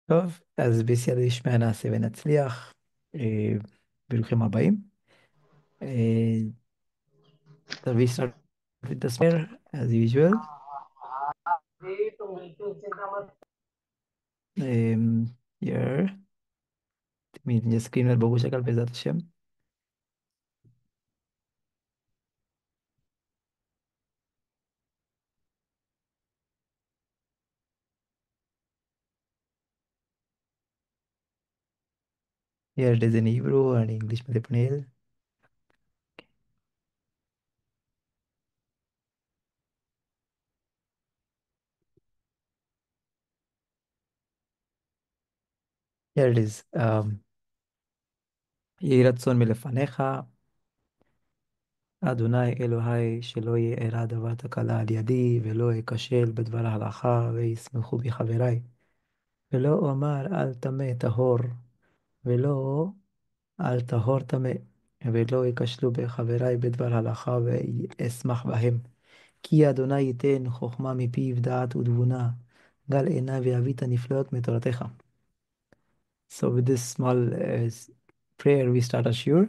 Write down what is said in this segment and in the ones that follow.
טוב, אז בסייעתא דשמיא נעשה ונצליח. אה, ברוכים הבאים. אה, so we start with the square as usual. जी तुम बिल्कुल चिंता मत। Here तुम्ही तुमच्या स्क्रीनवर बघू शकाल बेजात शेम. Here it is in Hebrew आणि इंग्लिश मध्ये पण येईल. Here it is. יהי רצון מלפניך, אדוני אלוהי, שלא יהיה אירע דבר תקלה על ידי, ולא אכשל בדבר ההלכה, וישמחו בי חבריי. ולא אומר אל טמא טהור, ולא אל טהור טמא, ולא ייכשלו בחבריי בדבר הלכה ואשמח בהם. כי אדוני ייתן חוכמה מפיו דעת ותבונה, גל עיניו ויביא את הנפלאות מתורתך. So with this small prayer we start our shiur.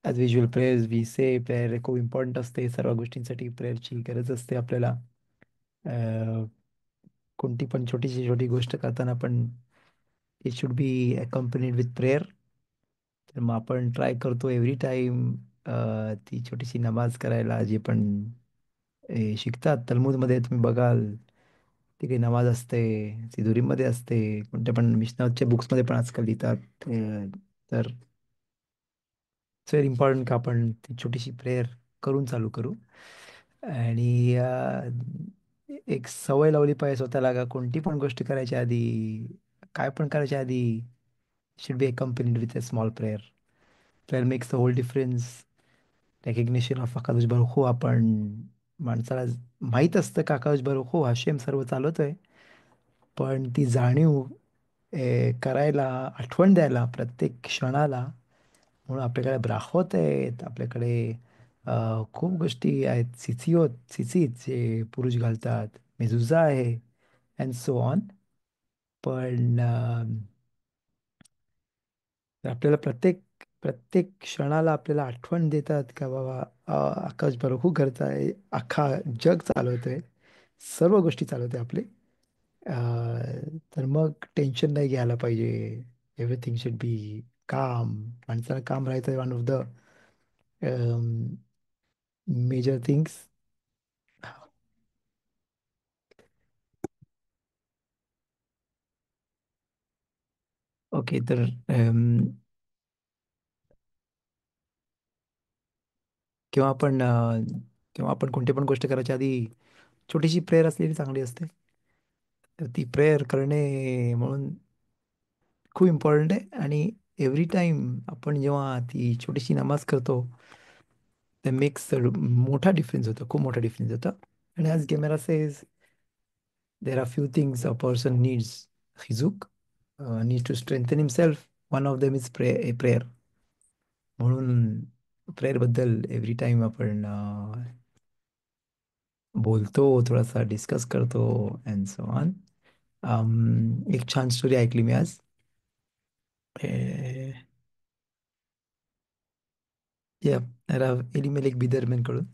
As usual prayers we say prayer खूप इम्पॉर्टंट असते सर्व गोष्टींसाठी प्रेयरची गरज असते आपल्याला. अह, कोणती पण छोटीशी छोटी गोष्ट करताना पण it should be accompanied with prayer. तर मग आपण ट्राय करतो एव्हरी टाइम ती छोटीशी नमाज करायला जे पण शिकतात तलमूदमध्ये तुम्ही बघाल ती काही नमाज असते, सिधुरीमध्ये असते, कोणत्या पण मिशनाच्या बुक्समध्ये पण आजकाल लिहितात. तर इट्स व्हेरी इम्पॉर्टंट का आपण ती छोटीशी प्रेयर करून चालू करू. आणि एक सवय लावली पाहिजे स्वतःला का कोणती पण गोष्ट करायच्या आधी, काय पण करायच्या आधी should be accompanied with a small prayer. Prayer makes the whole difference. Recognition of Hakadosh Baruch Hu. आपण माणसाला माहीत असतं का अकादश बारुख हू हशेम सर्व चालवतोय, पण ती जाणीव करायला, आठवण द्यायला प्रत्येक क्षणाला, म्हणून आपल्याकडे ब्राखोत आहेत, आपल्याकडे खूप गोष्टी आहेत, सिसिओत सिसीत जे पुरुष घालतात, मेझुजा आहे अँड सो ऑन. पण आपल्याला प्रत्येक प्रत्येक क्षणाला आपल्याला आठवण देतात का बाबा आकाश बरोबर करताय, अख्खा जग चालवतंय, सर्व गोष्टी चालवते आपले. तर मग टेन्शन नाही घ्यायला पाहिजे. एव्हरीथिंग शुड बी काम. माणसाला काम राहायचं one of the major things. Okay, तर किंवा आपण किंवा आपण कोणती पण गोष्ट करायच्या आधी छोटीशी प्रेयर असलेली चांगली असते. तर ती प्रेयर करणे म्हणून खूप इम्पॉर्टंट आहे. आणि एव्हरी टाइम आपण जेव्हा ती छोटीशी नमाज करतो ते मेक्स मोठा डिफरन्स होतो, खूप मोठा डिफरन्स होतो. आणि as Gemara says there are few things a person needs खिजूक, need to strengthen himself. One of them is prayer. म्हणून प्रेयरबद्दल एव्हरी टाइम आपण बोलतो, थोडासा डिस्कस करतो अँड सो ऑन. एक छान स्टोरी ऐकली मी आज. ए, या राव एलिमेलेक बिदरमॅनकडून.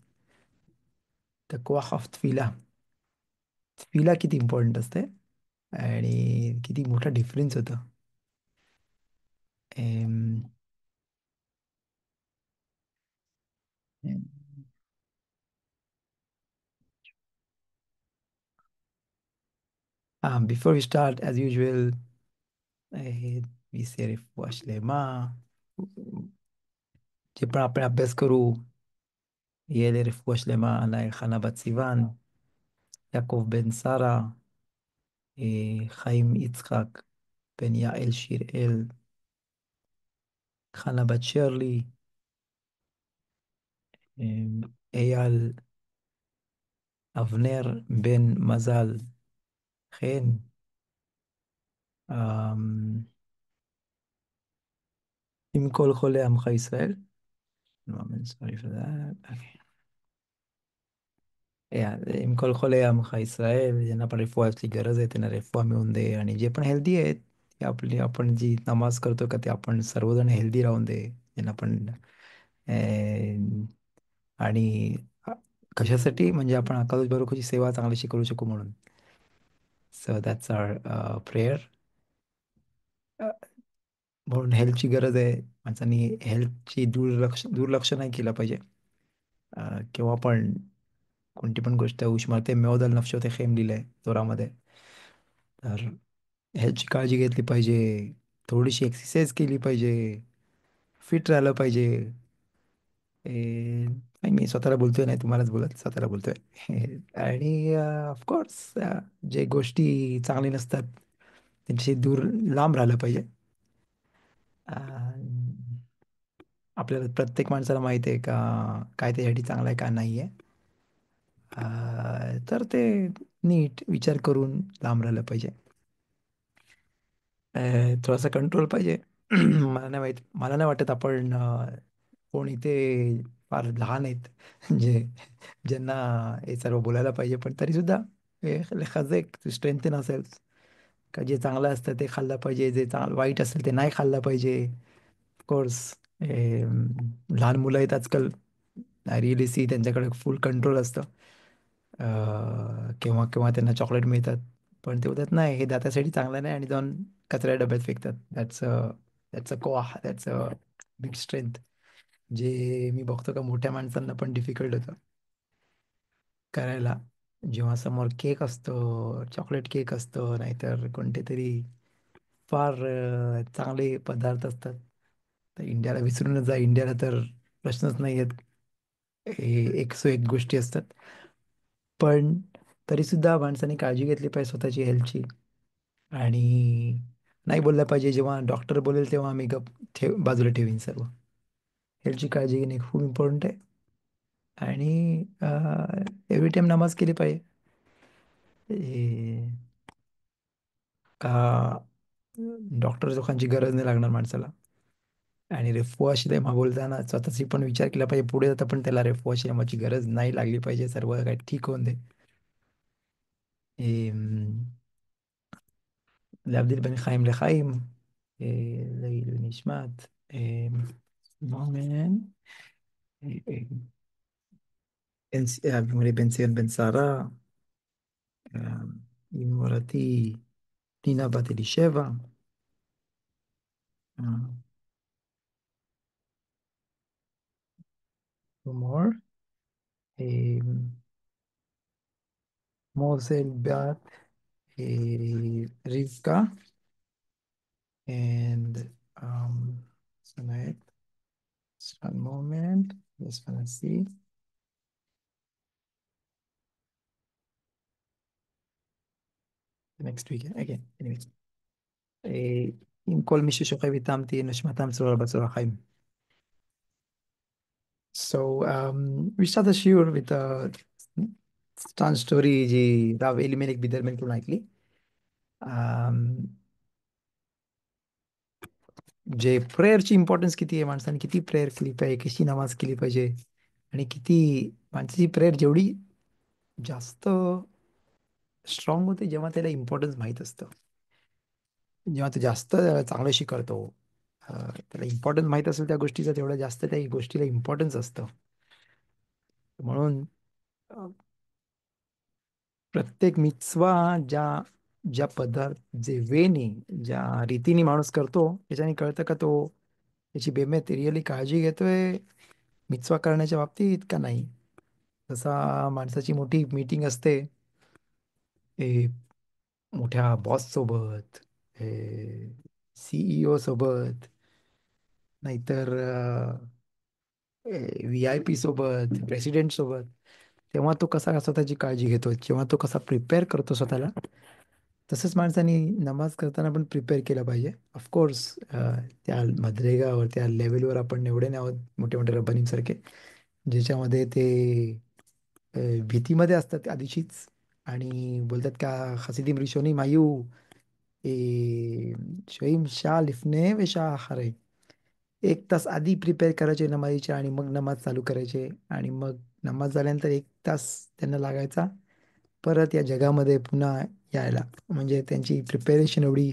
द क्वाख ऑफ तफिला. तफिला किती इम्पॉर्टंट असते आणि किती मोठा डिफरन्स होता. Before we start as usual we say रिफुआ श्लेमा. जे पण आपण अभ्यास करू, יהיה לרפואה שלמה על חנה בת סיוון, יעקב בן שרה, חיים יצחק בן יעל שיראל, חנה בת שרלי, אייל אבנר בן מזל חן, עם כל חולי עמך ישראל. No, I'm sorry for that. Okay. עם כל חולי עמך ישראל, ज्यांना पण रेफुआची गरज आहे त्यांना रेफुआ मिळून दे, आणि जे पण हेल्दी आहेत ते आपली, आपण जी नमाज करतो का ते आपण सर्वजण हेल्दी राहून दे, ज्यांना पण आणि अ, कशासाठी म्हणजे आपण अकादश बरोबरची सेवा चांगलीशी करू शकू म्हणून. So that's our prayer. म्हणून हेल्थची गरज आहे, माणसांनी हेल्थची दुर्लक्ष नाही केलं पाहिजे. किंवा पण कोणती पण गोष्ट उष्मते मेवदल नफशोते खेम लिहिलंय जोरामध्ये. तर हेल्थची काळजी घेतली पाहिजे, थोडीशी एक्सरसाइज केली पाहिजे, फिट राहिलं पाहिजे. नाही, मी स्वतःला बोलतोय, नाही तुम्हालाच बोलत, स्वतःला बोलतोय. आणि ऑफकोर्स जे गोष्टी चांगली नसतात त्यांच्याशी लांब राहिलं पाहिजे. आपल्याला प्रत्येक माणसाला माहिती आहे का काय त्याच्यासाठी चांगलं आहे का नाही आहे. तर ते नीट विचार करून लांब राहिलं पाहिजे. थोडासा कंट्रोल पाहिजे. मला नाही वाटत आपण कोण इथे फार लहान आहेत जे ज्यांना हे सर्व बोलायला पाहिजे, पण तरी सुद्धा लेखाचे स्ट्रेंथ नसेल का, जे चांगलं असतं ते खाल्लं पाहिजे, जे वाईट असेल ते नाही खाल्लं पाहिजे. कोर्स लहान मुलं आहेत आजकाल, आय रिअली सी त्यांच्याकडे फुल कंट्रोल असतं. केव्हा केव्हा त्यांना चॉकलेट मिळतात, पण ते बोलतात नाही हे दातासाठी चांगलं नाही, आणि जाऊन कचऱ्या डब्यात फेकतात. दॅट्स अ बिग स्ट्रेंथ, जे मी बघतो का मोठ्या माणसांना पण डिफिकल्ट होतं करायला. जेव्हा समोर केक असतो, चॉकलेट केक असतो, नाहीतर कोणते तरी फार चांगले पदार्थ असतात, तर इंडियाला विसरूनच जा. इंडियाला तर प्रश्नच नाही आहेत, हे एक सो एक गोष्टी असतात. पण तरी सुद्धा माणसाने काळजी घेतली पाहिजे स्वतःची हेल्थची. आणि नाही बोललं पाहिजे, जेव्हा डॉक्टर बोलेल तेव्हा आम्ही गप बाजूला ठेवीन सर्व. हेल्थची काळजी घेणे खूप इम्पॉर्टंट आहे. आणि एव्हरी टाइम नमाज केली पाहिजे. ए, का डॉक्टर लोकांची गरज नाही लागणार माणसाला. आणि रेफुआ शिलेमा बोलताना स्वतःची पण विचार केला पाहिजे, पुढे जाता पण त्याला रेफुआ शिलेमाची गरज नाही लागली पाहिजे, सर्व काही ठीक होऊन दे. להבדיל בין חיים לחיים, לעילוי נשמת, מומן, בן ציון בן שרה, אמורתי נינה בת אלישבע, more, מוזל בת רבקה, and tonight, just one moment, just wanna see, the next week again, anyway. עם כל מי ששוכב איתם תהיה נשמתם צרורה בצורה חיים. So we start the shiur with a stand story जी राव एलिमेनिक बिदरमेन ऐकली. um, जे प्रेयरची इम्पॉर्टन्स किती आहे, माणसाने किती प्रेयर केली पाहिजे, कशी नमाज केली पाहिजे, आणि किती माणसाची प्रेयर जेवढी जास्त स्ट्रॉंग होते जेव्हा त्याला इम्पॉर्टन्स माहीत असतं, जेव्हा तो जास्त चांगल्याशी करतो, त्याला इम्पॉर्टन्स माहीत असेल त्या गोष्टीचा, तेवढं जास्त त्या गोष्टीला इम्पॉर्टन्स असतं. म्हणून अ, प्रत्येक मिtzवा ज्या ज्या पदार्थ जे वेनी ज्या रीतीने माणूस करतो त्याच्याने कळतं का तो त्याची बेमेत रिअली काळजी घेतोय मिtzवा करण्याच्या बाबतीत का नाही. जसा माणसाची मोठी मीटिंग असते, ए, मोठ्या बॉस सोबत, सीईओ सोबत, नाहीतर व्ही आय पी सोबत, प्रेसिडेंट सोबत, तेव्हा तो कसा स्वतःची काळजी घेतो, जेव्हा तो कसा प्रिपेअर करतो स्वतःला, तसंच माणसाने नमाज करताना पण प्रिपेअर केलं पाहिजे. ऑफकोर्स त्या मद्रेगावर त्या लेवलवर आपण एवढे नाही आहोत मोठे मोठे रब्बानींसारखे, ज्याच्यामध्ये ते भीतीमध्ये असतात आधीचीच, आणि बोलतात का खसिदिम रिशोनी मायू शोईम शाह लिफने व शाह एक तास आधी प्रिपेअर करायचे नमाजीचे, आणि मग नमाज चालू करायचे, आणि मग नमाज झाल्यानंतर 1 तास त्यांना लागायचा परत या जगामध्ये पुन्हा यायला. म्हणजे त्यांची प्रिपेरेशन एवढी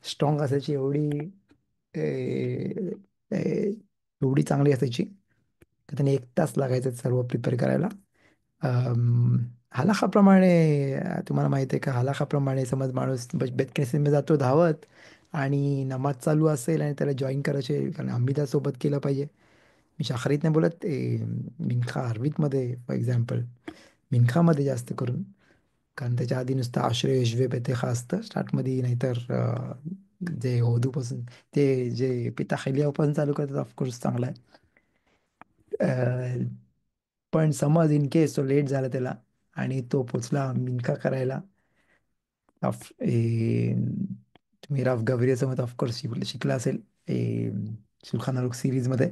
स्ट्रॉंग असायची, ए, ए, एवढी चांगली असायची की त्यांनी 1 तास लागायचं सर्व प्रिपेअर करायला. अम, हलाखाप्रमाणे तुम्हाला माहिती आहे का, हलाखाप्रमाणे समज माणूस बेतकनीसमध्ये जातो धावत आणि नमाज चालू असेल आणि त्याला जॉईन करायचे, कारण आम्ही त्यासोबत केलं पाहिजे. मी शाखारीत नाही बोलत, ते मिनखा अरबीतमध्ये फॉर एक्झाम्पल, मिनखामध्ये जास्त करून, कारण त्याच्या आधी नुसतं आश्रय यशवे पेतेखा असतं स्टार्टमध्ये, नाहीतर जे ओदूपासून ते जे पिता खैलियापासून चालू करतात ऑफकोर्स चांगलं आहे. पण समज इन केस तो लेट झाला त्याला आणि तो पोचला मिनका करायला, तुम्ही राफ गव्हरीसोबत ऑफकोर्स शिकला असेल सुलखान सिरीज सिरीजमध्ये.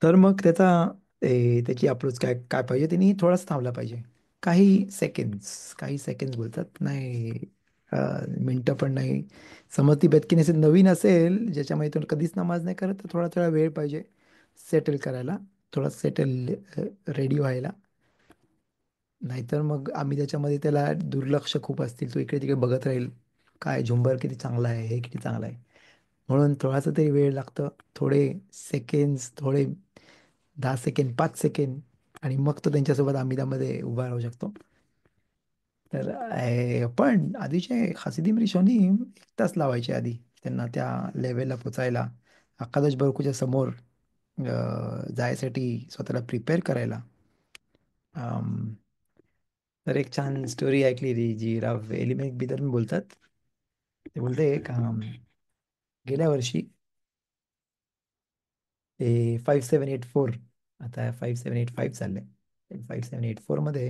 तर मग त्याची अप्रोच काय काय पाहिजे, त्यांनी थोडासा थांबला पाहिजे. काही सेकंड्स बोलतात नाही, मिनटं पण नाही. समज ती बेतकीन असेल, नवीन असेल ज्याच्यामध्ये तो कधीच नमाज नाही करत, तर थोडा थोडा वेळ पाहिजे सेटल करायला, थोडा सेटल रेडी व्हायला. नाहीतर मग आम्ही त्याच्यामध्ये त्याला दुर्लक्ष खूप असतील, तो इकडे तिकडे बघत राहील, काय झुंबर किती चांगला आहे, हे किती चांगलं आहे. म्हणून थोडासा तरी वेळ लागतं, थोडे सेकंड्स, थोडे 10 सेकंड, 5 सेकंड, आणि मग तो त्यांच्यासोबत आम्ही त्यामध्ये उभा राहू शकतो. तर पण आधीचे हसिदिम रिशोनी 1 तास लावायचे आधी त्यांना त्या लेवलला पोचायला, अक्कादश बरकूच्या समोर जायसाठी स्वतःला प्रिपेअर करायला. अम, तर एक छान स्टोरी ऐकली ती, जी राव एलिमेक बिदर बोलतात. ते बोलते का गेल्या वर्षी 5784, आता 5785 चाललंय, 5784 मध्ये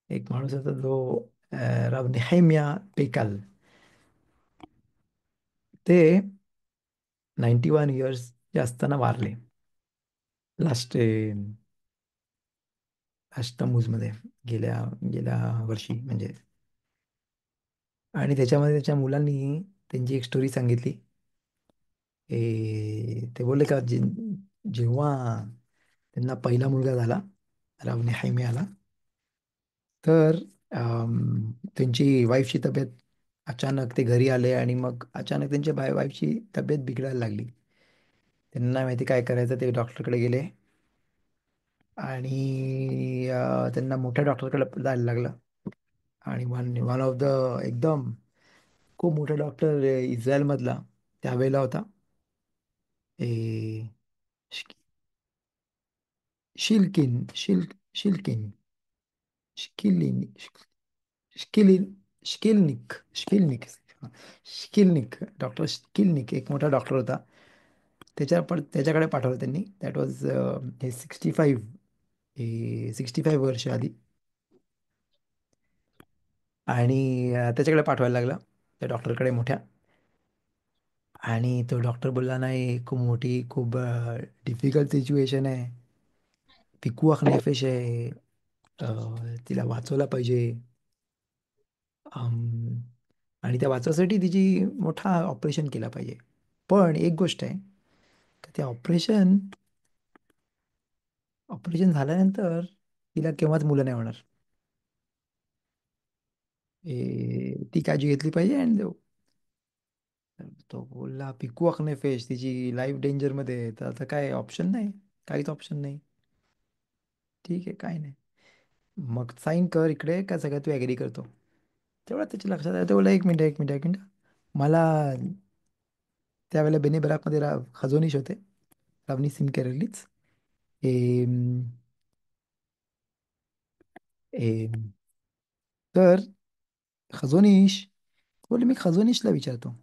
एक माणूस होता जो राव नेहेमिया पेकाल, ते 91 इयर्स जे असताना वारले, लास्ट मध्ये, गेल्या गेल्या वर्षी म्हणजे. आणि त्याच्यामध्ये त्याच्या मुलांनी त्यांची एक स्टोरी सांगितली. ते बोलले का जेव्हा त्यांना पहिला मुलगा झाला, राव नेहेमियाला, तर त्यांची वाईफची तब्येत, अचानक ते घरी आले आणि मग अचानक त्यांच्या वाईफची तब्येत बिघडायला लागली. त्यांना नाही माहिती काय करायचं, ते डॉक्टरकडे गेले आणि त्यांना मोठ्या डॉक्टरकडे जायला लागलं. आणि वन वन ऑफ द एकदम खूप मोठा डॉक्टर इस्रायलमधला त्यावेळेला होता, ए, श- शिल्किन शिल्क शिल्किन शिकिलिन शिकिलिन शिकिलनिक शिकिलनिक शिकिलनिक डॉक्टर शिकिलनिक एक मोठा डॉक्टर होता. त्याच्याकडे पाठवलं त्यांनी. दॅट वॉज हे 65 वर्ष आधी. आणि त्याच्याकडे पाठवायला लागला त्या डॉक्टरकडे मोठ्या. आणि तो डॉक्टर बोलला, नाही, खूप मोठी, खूप डिफिकल्ट सिच्युएशन आहे, पिकुआख नेफेश आहे, तिला वाचवला पाहिजे. अम, आणि त्या वाचवायसाठी तिची मोठा ऑपरेशन केला पाहिजे. पण एक गोष्ट आहे की ते ऑपरेशन ऑपरेशन झाल्यानंतर तिला केव्हाच मुलं नाही होणार. ती काळजी घेतली पाहिजे. आणि तो बोलला, पिकुआख नेफेश, तिची लाईफ डेंजरमध्ये आहे, तर आता काय ऑप्शन नाही, काहीच ऑप्शन नाही. ठीक आहे, काय नाही, मग साईन कर इकडे, का सगळं तू ॲग्री करतो. तेवढा त्याच्या लक्षात आलं, ते बोला, एक मिनिट, मला त्यावेळेला बेने बराकमध्ये खजोनीश होते, रावनी सिंग केरळलीच. एम, एम, तर खजोनीश बोले, मी खजोनीशला विचारतो,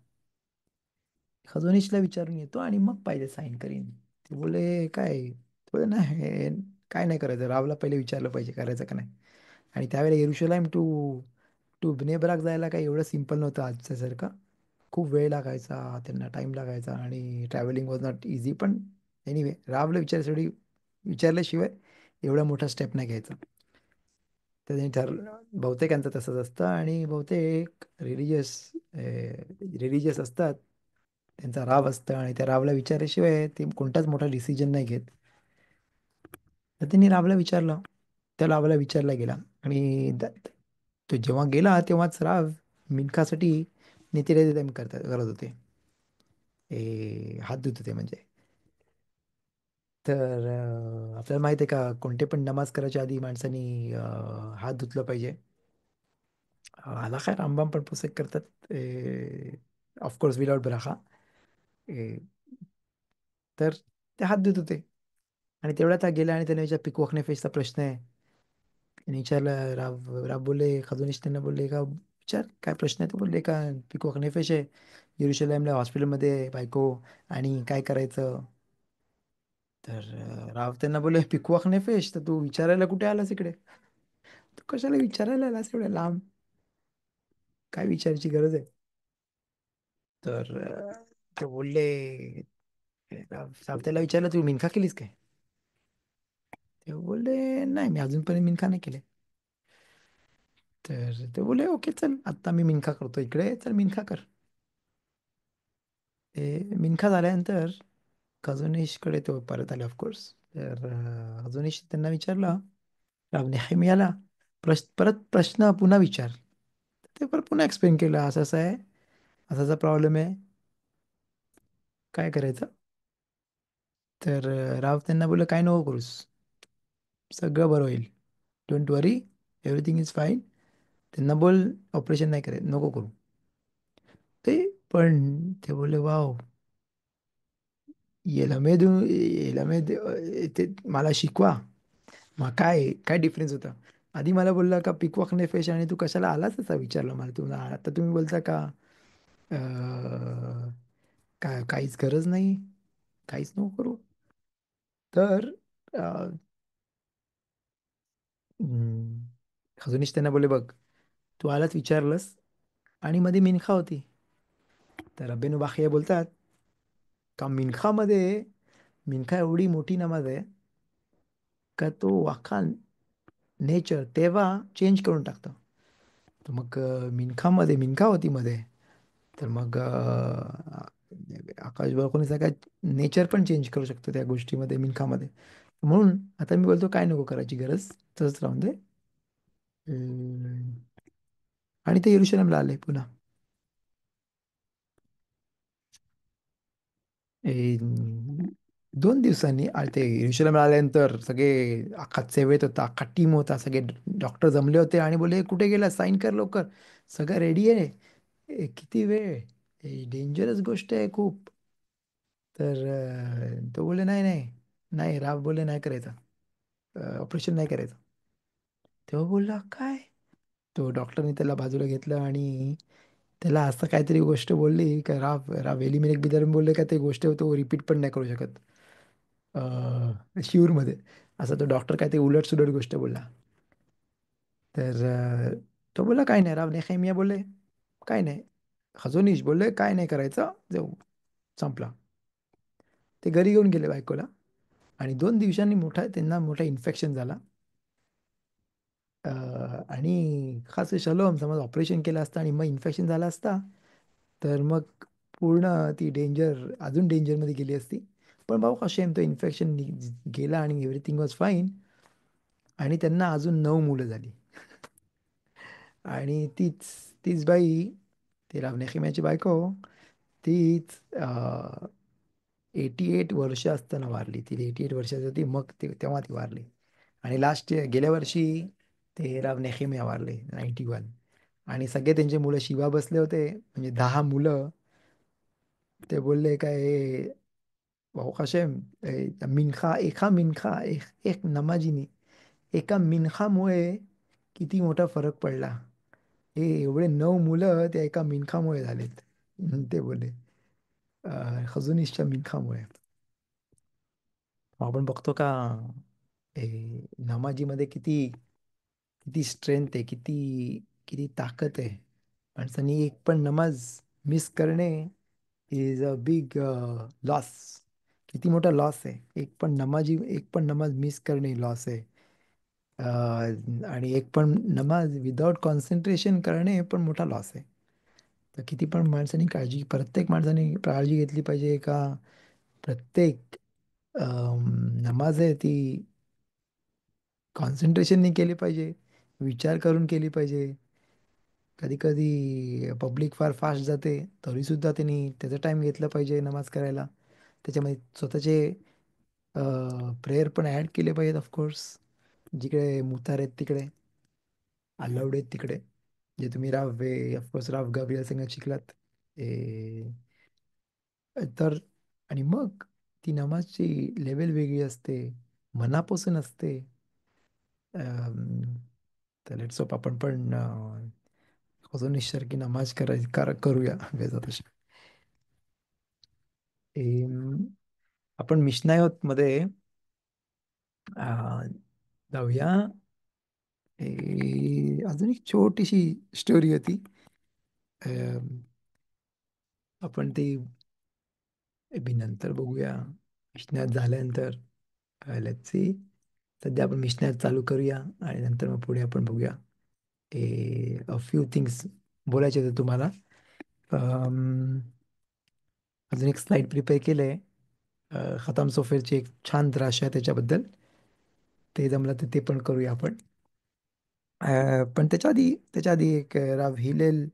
खजोनीशला विचारून येतो आणि मग पाहिजे साईन करीन. ते बोले काय, ते बोले नाही, काय नाही करायचं, रावला पहिले विचारलं पाहिजे करायचं का नाही. आणि त्यावेळेला येरुशलाम टू टू बिने बराक जायला काही एवढं सिम्पल नव्हतं आजच्यासारखं. खूप वेळ लागायचा, त्यांना टाईम लागायचा आणि ट्रॅव्हलिंग वॉज नॉट इझी. पण एनिवे रावला विचारल्याशिवाय एवढा मोठा स्टेप नाही घ्यायचा. तर त्यांनी ठरलं, बहुतेकांचं तसंच असतं. आणि बहुतेक रिलिजियस असतात, त्यांचा राव असतं आणि त्या रावला विचारल्याशिवाय ते कोणताच मोठा डिसिजन नाही घेत. तर त्यांनी रावला विचारलं. त्या रावला विचारला गेला आणि तो जेव्हा गेला तेव्हाच राव मिल्खासाठी नितिरेदम करत होते. हात धुत होते म्हणजे. तर आपल्याला माहित आहे का कोणते पण नमाज करायच्या आधी माणसानी हात धुतलं पाहिजे. आला काय रामबाम पण पुस्तक करतात ऑफकोर्स विदाउट बराखा. तर ते हात धुत होते आणि तेवढ्यात हा गेला आणि त्याने विचार पिकवॉक नेफेसचा प्रश्न आहे. त्याने विचारलं राव बोलले खजुनिश त्यांना बोलले का विचार काय प्रश्न आहे. तो बोलले का पिकवॉक नेफेश आहे येरुशलेमला हॉस्पिटलमध्ये बायको आणि काय करायचं. तर राव त्यांना बोलले पिकवॉक नेफेश तर तू विचारायला कुठे आलास इकडे. तू कशाला विचारायला आलास एवढ्या लांब. काय विचारायची गरज आहे. तर ते बोलले राव त्याला विचारलं तू मिनखा केलीस काय. ते बोलले नाही मी अजूनपर्यंत मिनखा नाही केले. तर ते बोलले ओके चल आत्ता मी मिनखा करतो इकडे चल मिनखा कर. ते मिनखा झाल्यानंतर खजुनिशकडे तो परत आले ऑफकोर्स. तर खजुनिश त्यांना विचारलं राव नेहमियाला परत प्रश्न पुन्हा विचार. ते परत पुन्हा एक्सप्लेन केलं असं असं आहे असा असा प्रॉब्लेम आहे काय करायचं. तर राव त्यांना बोललं काय नको करूस सगळं बरं होईल. Don't worry everything is fine. त्यांना बोल ऑपरेशन नाही करायचं नको करू. ते पण ते बोलले वाव ते मला शिकवा. मग काय काय डिफरन्स होता. आधी मला बोलला का पिकवॉक नेफेश आणि तू कशाला आलाच असा विचारलं मला तुम्हाला आता तुम्ही बोलता का काय काहीच गरज नाही काहीच नको करू. तर अं, हम्म, खजुनीश त्यांना बोलले बघ तू आलाच विचारलंस आणि मध्ये मिनखा होती. तर रब्बेनु बाखिया बोलतात का मिनखा एवढी मोठी नमाज आहे का तो अख्खा नेचर तेव्हा चेंज करून टाकतं. तर मग मिनखा होती मध्ये. तर मग आकाश कोणी काय नेचर पण चेंज करू शकतो त्या गोष्टीमध्ये मिनखामध्ये. म्हणून आता मी बोलतो काय नको करायची गरज तसंच राहून दे. अं, आणि ते येरुशलेमला आले पुन्हा. 2 दिवसांनी आणि ते येरुशलेमला आल्यानंतर सगळे अख्खा सेवेत होता अख्खा टीम होता सगळे डॉक्टर जमले होते आणि बोले कुठे गेला साईन कर लवकर सगळं रेडी आहे. किती वेळ डेंजरस गोष्ट आहे खूप. तर तो बोले नाही नाही नाही राव बोले नाही करायचं ऑपरेशन नाही करायचं. तेव्हा बोलला काय. तो डॉक्टरने त्याला बाजूला घेतलं आणि त्याला असं काहीतरी गोष्ट बोलली का राव राव एलिमिनेक बिदर बोलले का ते गोष्ट तो रिपीट पण नाही करू शकत शिवरमध्ये. असा तो डॉक्टर काय ते उलट सुलट गोष्ट बोलला. तर तो बोलला काय नाही राव नेहमिया बोलले काय नाही. खजोनीश बोलले काय नाही करायचं जाऊ संपला. ते घरी घेऊन गेले बायकोला आणि 2 दिवसांनी त्यांना मोठा इन्फेक्शन झाला. आणि खास शलोम समज ऑपरेशन केलं असतं आणि मग इन्फेक्शन झालं असता तर मग पूर्ण ती अजून डेंजरमध्ये गेली असती. पण भाऊ कसे तो इन्फेक्शन गेला आणि एव्हरीथिंग वॉज फाईन. आणि त्यांना अजून 9 मुलं झाली. आणि तीच तीच बाई ती रावनेखिम्याची बायको तीच 88 वर्ष असताना वारली. ती 88 वर्षाची होती मग तेव्हा ती वारली. आणि गेल्या वर्षी ते राव नेहिमिया वारले 91. आणि सगळे त्यांचे मुलं शिवा बसले होते म्हणजे 10 मुलं. ते बोलले काय भाऊ काशेम एक नमाजीनी एका मिनखामुळे किती मोठा फरक पडला. हे एवढे 9 मुलं त्या एका मिनखामुळे झालेत. ते बोलले खजुनिसच्या मिनखामुळे. आपण बघतो का नमाजीमध्ये किती किती स्ट्रेंथ आहे किती किती ताकद आहे. माणसाने एक पण नमाज मिस करणे इज अ बिग लॉस. किती मोठा लॉस आहे. एक पण नमाज मिस करणे लॉस आहे. आणि एक पण नमाज विदाउट कॉन्सन्ट्रेशन करणे पण मोठा लॉस आहे. तर किती पण माणसाने प्रत्येक माणसाने काळजी घेतली पाहिजे का? प्रत्येक नमाज आहे ती कॉन्सन्ट्रेशनने केली पाहिजे, विचार करून केली पाहिजे. कधी कधी पब्लिक फार फास्ट जाते, तरी सुद्धा त्यांनी त्याचा टाइम घेतला पाहिजे नमाज करायला. त्याच्यामध्ये स्वतःचे प्रेयर पण ॲड केले पाहिजेत ऑफकोर्स. जिकडे मुतार आहेत तिकडे, अलाउड आहेत तिकडे. जे तुम्ही ऑफकोर्स राव गाब्रियल संगत शिकलात. ए, तर आणि मग ती नमाजची लेवल वेगळी असते, मनापासून असते. अम, तर लेट्स होप आपण पण खुदा निश्चर की नमाज करूया बेजात अशा. आपण मिशनायोत मध्ये अं, जाऊया. अजून एक छोटीशी स्टोरी होती. अं, आपण ती बी नंतर बघूया, मिशनात झाल्यानंतर. Let's see. सध्या आपण मिशनात चालू करूया आणि नंतर मग पुढे आपण बघूया. फ्यू थिंग्स बोलायचे होते तुम्हाला. अम, अजून एक स्लाइड प्रिपेअर केलंय. खताम सोफेरची एक छान द्राक्ष आहे त्याच्याबद्दल. ते जमलं तर ते पण करूया आपण. पण त्याच्या आधी एक राव हिलेल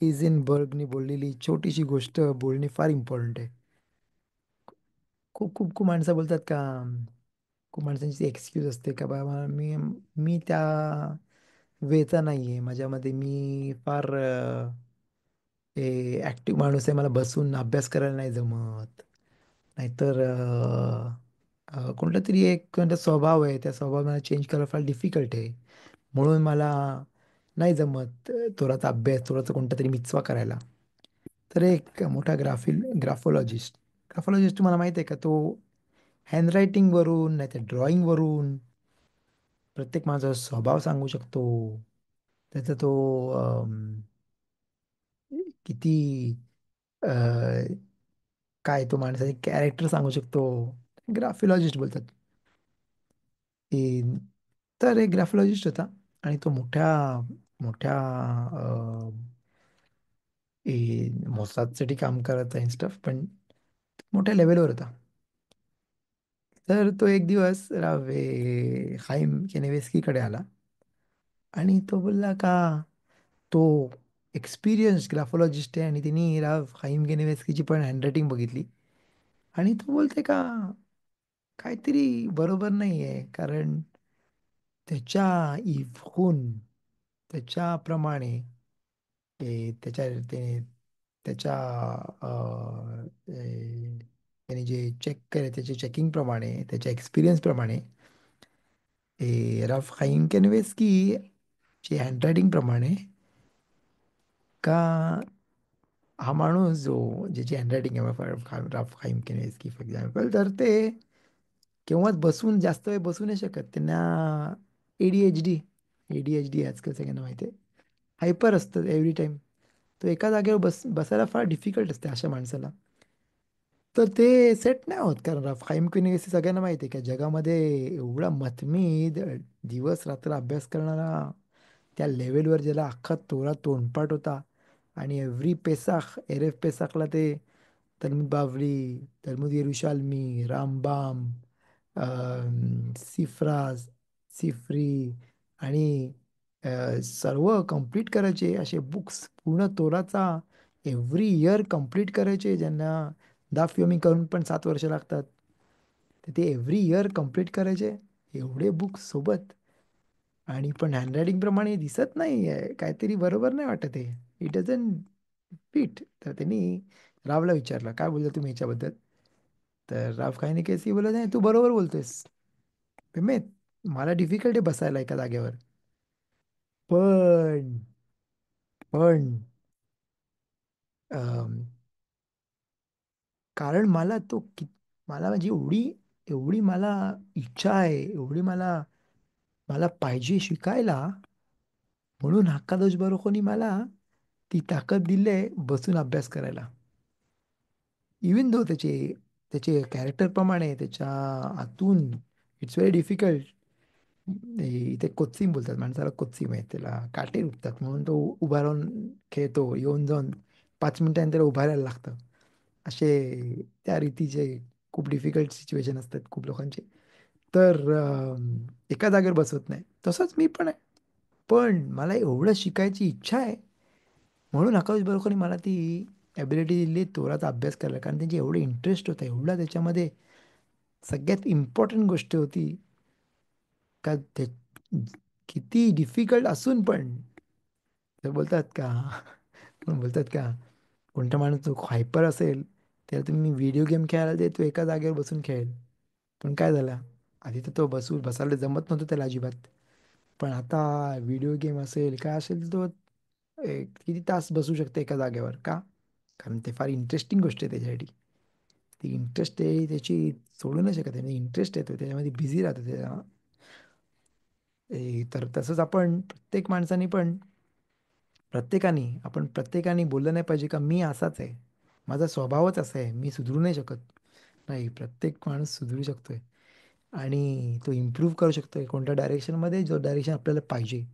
इझेनबर्गनी बोललेली छोटीशी गोष्ट बोलणे फार इम्पॉर्टंट आहे. खूप खूप खूप माणसं बोलतात का, खूप माणसांची एक्सक्यूज असते का बाबा मी मी त्या वेचा नाही आहे माझ्यामध्ये, मी फार ॲक्टिव्ह माणूस आहे, मला बसून अभ्यास करायला नाही जमत. नाहीतर कोणता तरी एक कोणता स्वभाव आहे, त्या स्वभाव मला चेंज करायला फार डिफिकल्ट आहे, म्हणून मला नाही जमत थोडासा अभ्यास, थोडासा कोणता तरी मिचवा करायला. तर एक मोठा ग्राफोलॉजिस्ट तुम्हाला माहिती आहे का? तो हँडरायटिंगवरून नाही तर ड्रॉइंगवरून प्रत्येक माझा स्वभाव सांगू शकतो. त्याचा तो किती अ, काय तो माणसाचे कॅरेक्टर सांगू शकतो. ग्राफिलॉजिस्ट बोलतात. ए, तर एक ग्राफिलॉजिस्ट होता आणि तो मोठ्या मोठ्या मोसादसाठी काम करत आहे स्टफ, पण मोठ्या लेवलवर होता. तर तो एक दिवस हाईम केनेवेस्कीकडे आला आणि तो बोलला का तो एक्सपिरियन्स ग्राफोलॉजिस्ट आहे आणि तिने हाईम केनेवेस्कीची पण हँडरायटिंग बघितली. आणि तो बोलते का काहीतरी बरोबर नाही आहे, कारण त्याच्या इव्हून त्याच्याप्रमाणे त्याने त्याच्या त्याने जे चेक केले त्याच्या चेकिंगप्रमाणे, त्याच्या एक्सपिरियन्सप्रमाणे, रफ हाईम केनवेस्की ची हँडरायटिंग प्रमाणे का हा माणूस ज्याची हँडरायटिंग आहे रफ हाईम केनवेस्की फॉर एक्झाम्पल, तर ते केव्हाच जास्त वेळ बसू नाही शकत. त्यांना ADHD, ADHD आजकाल सगळ्यांना माहिती आहे, हायपर असतं एव्हरी टाइम. तो एका जागेवर बसायला फार डिफिकल्ट असते अशा माणसाला. तर ते सेट नाही होत, कारण फाईम क्युनिव्हर्सिटी सगळ्यांना माहिती आहे का जगामध्ये एवढा मतमीद दिवस रात्र अभ्यास करणारा, त्या लेवलवर ज्याला अख्खा तोरा तोंडपाठ होता. आणि एव्हरी पेसाख एरेफ पेसाखला ते तलमुद बावरी, तलमुद येरुशालमी, रामबाम, सिफ्राज, सिफ्री आणि सर्व कंप्लीट करायचे असे बुक्स, पूर्ण तोराचा एव्हरी इयर कंप्लीट करायचे, ज्यांना दाफ योमी करून पण 7 वर्ष लागतात. तर ते एव्हरी इयर कंप्लीट करायचे एवढे बुक्स सोबत. आणि पण हँडरायटिंग प्रमाणे दिसत नाही आहे, काहीतरी बरोबर नाही वाटत आहे. It doesn't fit. तर त्यांनी रावला विचारलं काय बोलतो तुम्ही याच्याबद्दल. तर राव काही नाही केसी बोलत नाही, तू बरोबर बोलतोयस. मे मला डिफिकल्ट आहे बसायला एका जागेवर. पण पण अम, कारण मला माझी एवढी एवढी मला इच्छा आहे, एवढी मला मला पाहिजे शिकायला, म्हणून हक्कादोश बरोखोनी मला ती ताकद दिली आहे बसून अभ्यास करायला. इवन दो त्याचे कॅरेक्टर प्रमाणे त्याच्या आतून इट्स व्हेरी डिफिकल्ट. इथे कोच्चीम बोलतात, माणसाला कोच्चीम आहे, त्याला काटे रुततात म्हणून तो उभा राहून खेळतो, येऊन जाऊन 5 मिनिटांनी त्याला उभा राहायला लागतं. असे त्या रीतीचे खूप डिफिकल्ट सिच्युएशन असतात खूप लोकांचे. तर एका जागेवर बसवत नाही, तसंच मी पण आहे. पण मला एवढं शिकायची इच्छा आहे, म्हणून आकाश बरोबरने मला ती ॲबिलिटी दिली तोराचा अभ्यास करायला, कारण त्यांची एवढे इंटरेस्ट होता एवढा त्याच्यामध्ये. सगळ्यात इम्पॉर्टंट गोष्ट होती का ते किती डिफिकल्ट असून पण ते बोलतात का पण बोलतात का कोणता माणूस जो हायपर असेल त्याला तुम्ही व्हिडिओ गेम खेळायला दे, तो एका जागेवर बसून खेळेल. पण काय झालं, आधी तर तो बसायला जमत नव्हतं त्याला अजिबात. पण आता व्हिडिओ गेम असेल काय असेल तर तो किती तास बसू शकते एका जागेवर का? कारण ते फार इंटरेस्टिंग गोष्ट आहे त्याच्यासाठी. ती इंटरेस्ट आहे त्याची, सोडू नाही शकत, इंटरेस्ट येतो त्याच्यामध्ये, बिझी राहतो त्याच्या. तर तसंच आपण प्रत्येक माणसाने पण प्रत्येकाने बोललं नाही पाहिजे का मी असाच आहे, माझा स्वभावच असा आहे, मी सुधरू नाही शकत. नाही, प्रत्येक माणूस सुधरू शकतोय आणि तो इम्प्रूव्ह करू शकतोय कोणत्या डायरेक्शनमध्ये, जो डायरेक्शन आपल्याला पाहिजे.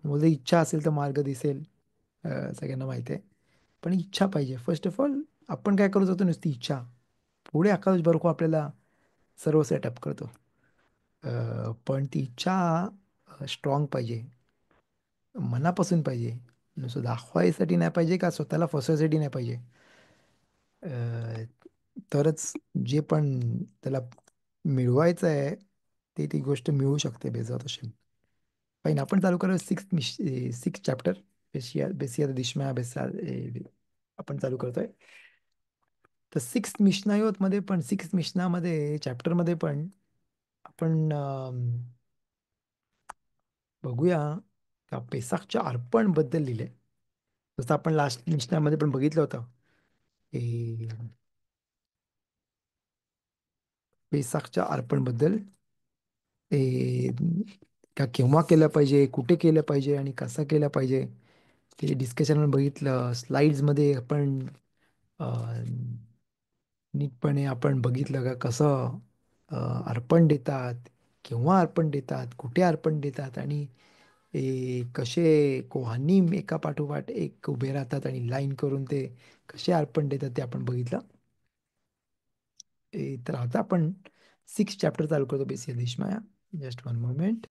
मुलं इच्छा असेल तर मार्ग दिसेल, सगळ्यांना माहिती आहे. पण इच्छा पाहिजे फर्स्ट ऑफ ऑल. आपण काय करू शकतो, नुसती इच्छा. पुढे आकाश बरोबर आपल्याला सर्व सेटअप करतो. पण ती इच्छा स्ट्रॉंग पाहिजे, मनापासून पाहिजे. नुसतं दाखवायसाठी नाही पाहिजे का स्वतःला फसवायसाठी नाही पाहिजे. अ, तरच जे पण त्याला मिळवायचं आहे ते ती गोष्ट मिळू शकते बेजात असेल. फाईन, आपण चालू करूया सिक्स चॅप्टर. बेसिया दिशम्या बेसा आपण चालू करतोय. तर सिक्स मिशनायोत मध्ये पण, सिक्स मिशनामध्ये चॅप्टरमध्ये पण आपण बघूया का पेसाखच्या अर्पण बद्दल लिहिलंय. जसं आपण लास्ट मिशनामध्ये पण बघितलं होतं की पेसाखच्या अर्पण बद्दल, ए, का केव्हा केलं पाहिजे, कुठे केलं पाहिजे आणि कसं केलं पाहिजे, ते डिस्कशन बघितलं. स्लाइड्समध्ये आपण नीटपणे आपण बघितलं का कसं अर्पण देतात, केव्हा अर्पण देतात, कुठे अर्पण देतात आणि कसे कोहानी एका पाठोपाठ एक उभे राहतात आणि लाईन करून ते कसे अर्पण देतात ते आपण बघितलं. तर आता आपण सिक्स चॅप्टर चालू करतो बेसिक दिशमाया. Just one moment.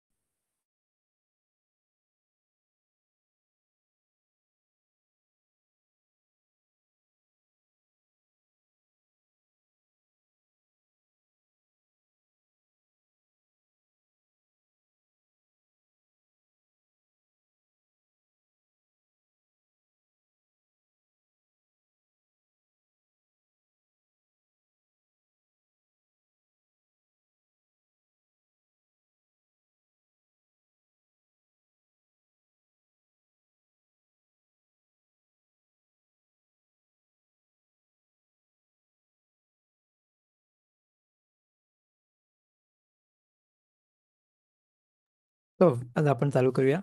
तो आज आपण चालू करूया.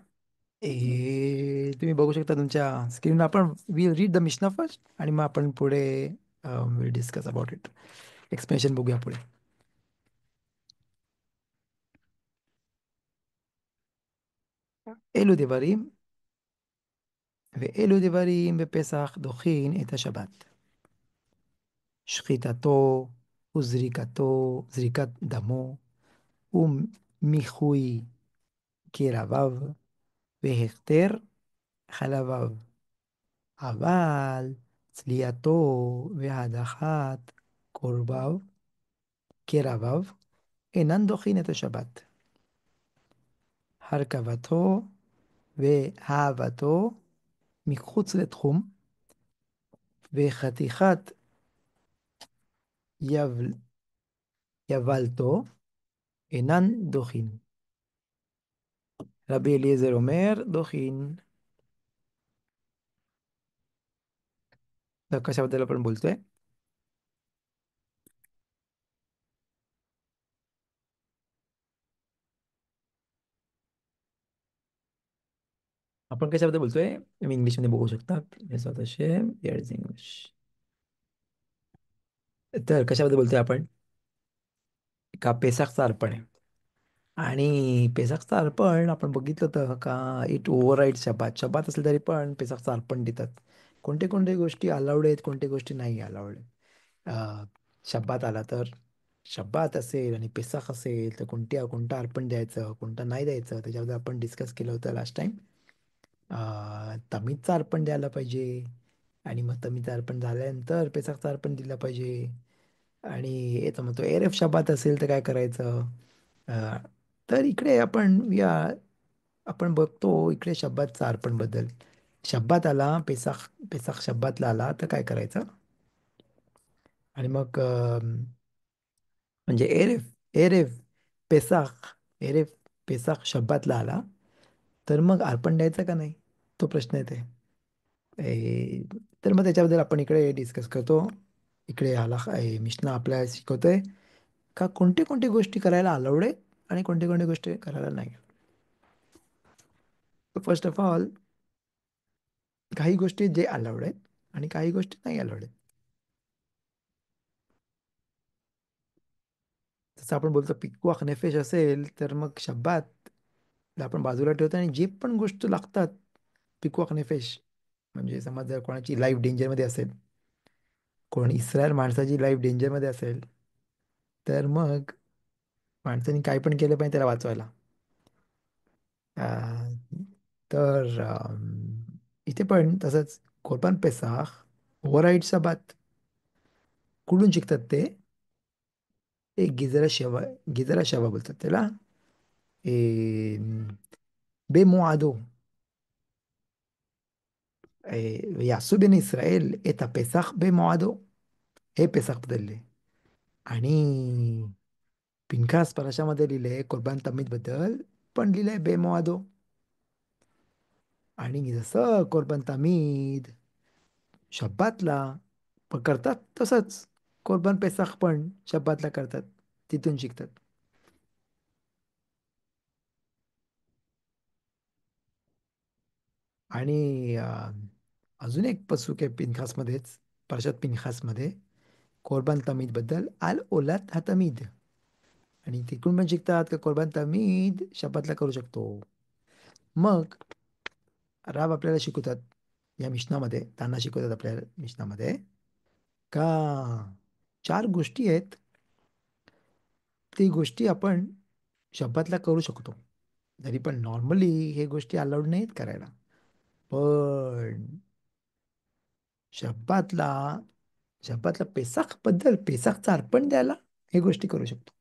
तुम्ही बघू शकता तुमच्या स्क्रीनवर. आपण विल रीड द मिशना फर्स्ट आणि मग आपण पुढे will discuss about it. Explanation बघूया पुढे. אלו דברים, ואלו דברים בפסח דוחין את השבת: שחיטתו זריקת דמו, ומיחוי קרביו, והכתר חלביו. אבל צליעתו והדחת קרביו אינן דוחין את השבת. הרכבתו ואהבתו מחוץ לתחום, וחתיכת יבל, יבלתו אינן דוחין. רבי אליעזר אומר דוחין. तर कशाबद्दल आपण बोलतोय? आपण कशाबद्दल बोलतोय तुम्ही इंग्लिशमध्ये बघू शकता. स्वतःचे इंग्लिश. तर कशाबद्दल बोलतोय आपण? का पेसाखचं अर्पण आहे. आणि पेसकचं अर्पण आपण बघितलं होतं का, इट ओव्हरराईड शब्बात. शब्बात असलं तरी पण पेसकचं अर्पण देतात. कोणते कोणते गोष्टी अलाउड आहेत, कोणत्या गोष्टी नाही अलाउड आहेत. शब्बात आला तर, शब्बात असेल आणि पेसक असेल तर कोणतं अर्पण द्यायचं, कोणतं नाही द्यायचं, त्याच्याबद्दल आपण डिस्कस केलं होतं लास्ट टाइम. तमीजचं अर्पण द्यायला पाहिजे, आणि मग तमीचं अर्पण झाल्यानंतर पेसकचं अर्पण दिलं पाहिजे. आणि येतं मग तो एरफ शब्दात असेल तर काय करायचं. अ, तर इकडे आपण बघतो इकडे शब्दाचा अर्पण बद्दल. शब्दात आला पेसाख, पेसाख शब्दातला आला तर काय करायचं. आणि मग म्हणजे एरेफ, एरेफ पेसाख, एरेफ पेसाख शब्दातला आला तर मग अर्पण द्यायचं का नाही, तो प्रश्न येते. ए, तर मग त्याच्याबद्दल आपण इकडे डिस्कस करतो. इकडे आला मिशना आपल्याला शिकवतोय का कोणते कोणते गोष्टी करायला अलाउड आहेत आणि कोणते कोणते गोष्टी करायला नाही. फर्स्ट ऑफ ऑल, काही गोष्टी जे अलाउड आहेत आणि काही गोष्टी नाही अलाउड आहेत. जसं आपण बोलतो पिकवाक नेफेश असेल तर मग शब्दात आपण बाजूला ठेवतो, आणि जे पण गोष्ट लागतात पिकवाक नेफेश, म्हणजे समज जर कोणाची लाईफ डेंजरमध्ये असेल, कोण इस्रायल माणसाची लाईफ डेंजरमध्ये असेल, तर मग माणसाने काय पण केलं पाहिजे त्याला वाचवायला. अं, तर इथे पण तसंच कोरबान पेसाख ओव्हरराईड शब्दात कुठून शिकतात ते. एक गिजरा शेवा बोलतात त्याला. ए, במועדו, יעשו בני ישראל את הפסח במועדו. हे पेसाख बदलले. आणि पिनकास पराशामध्ये लिहिले कुर्बान तमीद बद्दल, पण लिहिलंय बेमोआदो. आणि जसं कुर्बान तमीद शब्बातला करतात, तसंच कुर्बान पेसाख पण शब्बातला करतात. तिथून शिकतात. आणि अजून एक पसूक आहे पिनखासमध्येच, परशात पिनखासमध्ये, कोरबान तमीद बद्दल, आल ओलात हा तमीद. आणि तिकडून पण शिकतात का कोरबान तमीद शब्दातला करू शकतो. मग राब आपल्याला शिकवतात या मिशनामध्ये, त्यांना शिकवतात आपल्याला मिशनामध्ये का चार गोष्टी आहेत, ती गोष्टी आपण शब्दातला करू शकतो. जरी पण नॉर्मली हे गोष्टी अलाउड नाहीत करायला, पण शब्दातला शब्दातला पेसाख बद्दल, पेसाखचं अर्पण द्यायला हे गोष्टी करू शकतो.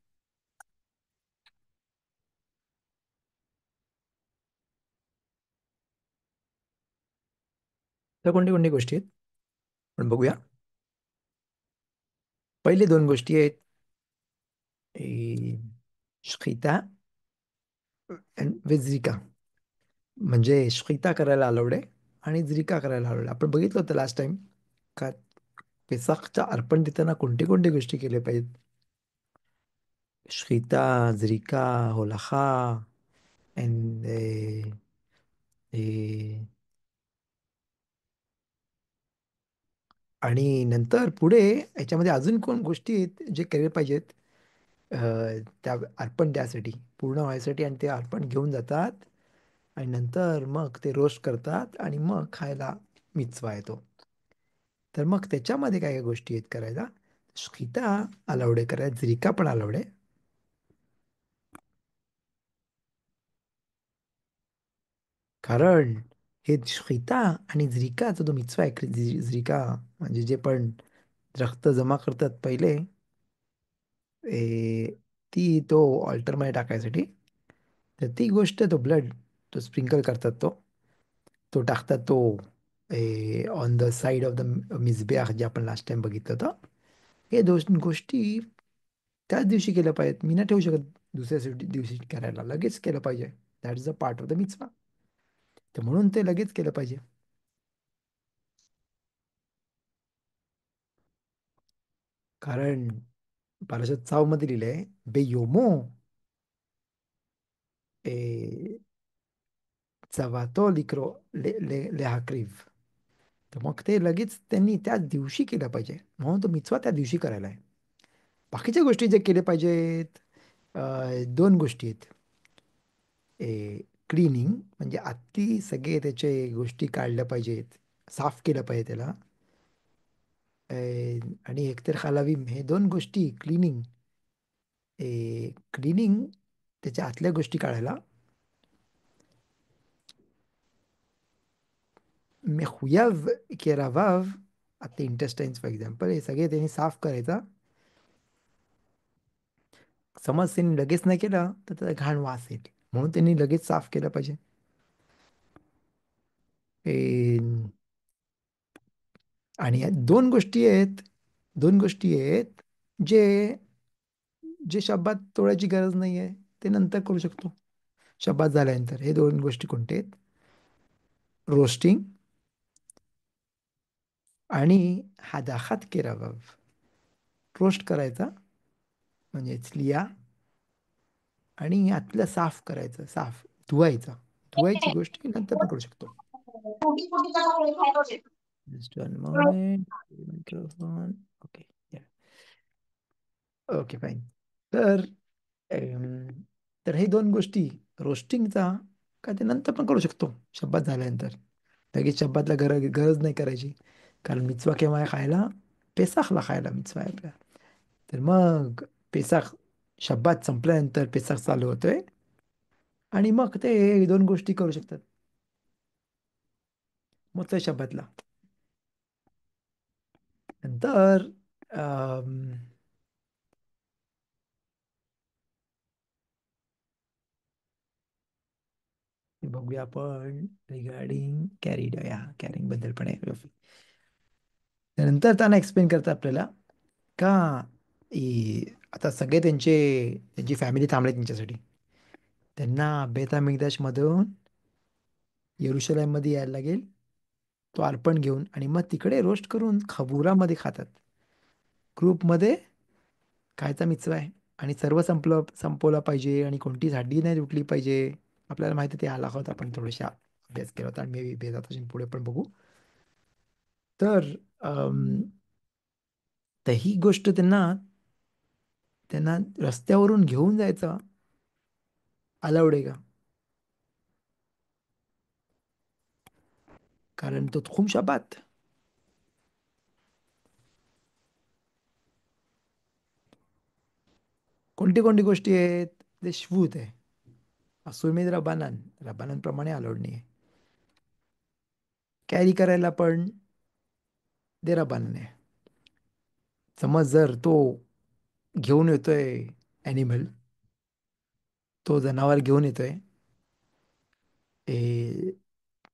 तर कोणत्या कोणत्या गोष्टी आहेत आपण बघूया. पहिले दोन गोष्टी आहेत, शखिता आणि झिका. म्हणजे शखिता करायला अलाउड आहे आणि झिका करायला अलाउड आहे. आपण बघितलं होतं लास्ट टाइम का पेसाखच्या अर्पण देताना कोणते कोणते गोष्टी केल्या पाहिजेत. शखिता, झिका, होलाखा, अँड आणि नंतर पुढे याच्यामध्ये अजून कोण गोष्टी आहेत जे केले पाहिजेत. अ, त्या अर्पण द्यासाठी, पूर्ण व्हायसाठी, आणि ते अर्पण घेऊन जातात आणि नंतर मग ते रोस्ट करतात आणि मग खायला मिचवा येतो. तर मग त्याच्यामध्ये काय काय गोष्टी आहेत करायला. स्किता अलाउड आहे करायला, झिरिका पण अलाउड आहे. कारण हे स्किता आणि झिरिकाचा जो मिचवा आहे, झिरिका म्हणजे जे पण रक्त जमा करतात पहिले, ती तो ऑल्टरमध्ये टाकायसाठी, तर ती गोष्ट, तो ब्लड तो स्प्रिंकल करतात, तो टाकतात, तो on the side of the मिझबेह, जे आपण लास्ट टाइम बघितलं होतं. हे दोन गोष्टी त्याच दिवशी केल्या पाहिजेत. मी नाही ठेवू शकत दुसऱ्या दिवशी करायला, लगेच केलं पाहिजे. That is a part of the मिtzvah. तर म्हणून ते लगेच केलं पाहिजे. कारण पारशात चाव मध्ये लिहिलंय बेयोमो ए चवातो लिक्रो लेहाक्रीव. तर मग ते लगेच त्यांनी त्याच दिवशी केलं पाहिजे, म्हणून तो मिtzvah त्या दिवशी करायला आहे. बाकीच्या गोष्टी जे केले पाहिजेत, दोन गोष्टी आहेत. क्लिनिंग म्हणजे आत्ती सगळे त्याचे गोष्टी काढल्या पाहिजेत, साफ केलं पाहिजे त्याला. आणि एकतर खालावीम हे दोन गोष्टी क्लिनिंग, क्लिनिंग त्याच्या आतल्या गोष्टी काढायला. मेहुयाव केरावाव, आता इंटेस्टाईन्स फॉर एक्झाम्पल, हे सगळे त्यांनी साफ करायचा. समज त्यांनी लगेच नाही केलं तर त्याचा घाण वास येईल, म्हणून त्यांनी लगेच साफ केलं पाहिजे. ए, आणि या दोन गोष्टी आहेत, दोन गोष्टी आहेत जे जे शब्दात तोडायची गरज नाही आहे, ते नंतर करू शकतो शब्दात झाल्यानंतर. हे दोन गोष्टी कोणते आहेत? रोस्टिंग आणि हादाहात केरावा. रोस्ट करायचा म्हणजेच लिया, आणि आतलं साफ करायचं, साफ धुवायचा. धुवायची गोष्ट नंतर पण करू शकतो. Just one moment. Microphone. Okay. Okay fine. तर अम, तर हे दोन गोष्टी, रोस्टिंगचा काय ते नंतर पण करू शकतो शब्दात झाल्यानंतर. लगेच शब्दातला गरज नाही करायची, कारण मिtzवा केव्हा आहे खायला? पेसाखला खायला मिtzवा आहे आपल्या. तर मग पेसाख शब्दात संपल्यानंतर पेसाख चालू होतोय, आणि मग ते दोन गोष्टी करू शकतात मोठ्या शब्दातला. नंतर अम, हे बघूया आपण रिगार्डिंग कॅरीड, या कॅरिंग बद्दल पण आहे. त्यानंतर त्यांना एक्सप्लेन करतात आपल्याला का आता सगळे त्यांची फॅमिली थांबले त्यांच्यासाठी. त्यांना बेता मधून येरुशलेममध्ये यायला लागेल, तो अर्पण घेऊन, आणि मग तिकडे रोस्ट करून खबुरामध्ये खातात. ग्रुपमध्ये खायचा मिtzवा आहे, आणि सर्व संपवलं पाहिजे, आणि कोणतीच हड्डी नाही तुटली पाहिजे. आपल्याला माहिती आहे, ते आला होता, आपण थोडेशा अभ्यास केला होता, आणि मी बेदात पुढे पण बघू. तर तर ही गोष्ट त्यांना त्यांना रस्त्यावरून घेऊन जायचं अलाउड आहे का? कारण तो खूप शबात. कोणती कोणती गोष्टी आहेत? ते शवूत आहे. असुरमेध रबानन, रबानन प्रमाणे अलाउड नाही आहे. कॅरी करायला पण ते रबानन आहे. समज जर तो घेऊन येतोय ॲनिमल, तो जनावर घेऊन येतोय,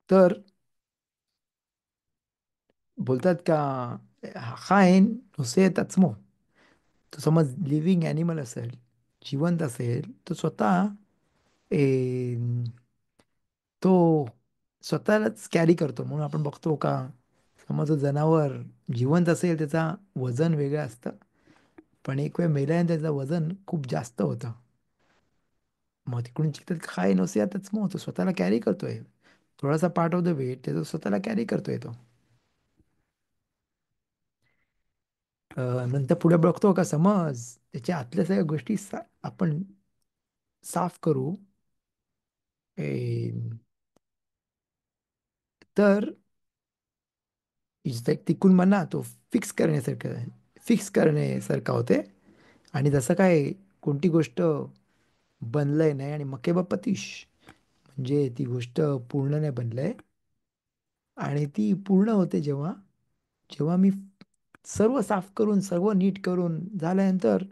तर बोलतात का खायन नुसेत עצמו. तो समज लिव्हिंग ॲनिमल असेल, जिवंत असेल, तो स्वतः ए, तो स्वतःलाच कॅरी करतो. म्हणून आपण बघतो का, समज तो जनावर जिवंत असेल त्याचा वजन वेगळं असतं, पण एक वेळ मेल्याने त्याचं वजन खूप जास्त होतं. मग तिकडून चिकतात काय नसे आताच, मग तो स्वतःला कॅरी करतोय. थोडासा पार्ट ऑफ द वेट त्याचा स्वतःला कॅरी करतोय तो. नंतर पुढे बघतो का, समज त्याच्या आतल्या सगळ्या गोष्टी आपण साफ करू, तर एक तिकून म्हणा तो फिक्स करण्यासारखा होते. आणि जसं काय कोणती गोष्ट बनलंय नाही, आणि मकेबा पतिश म्हणजे ती गोष्ट पूर्ण नाही बनलंय, आणि ती पूर्ण होते जेव्हा जेव्हा मी सर्व साफ करून सर्व नीट करून झाल्यानंतर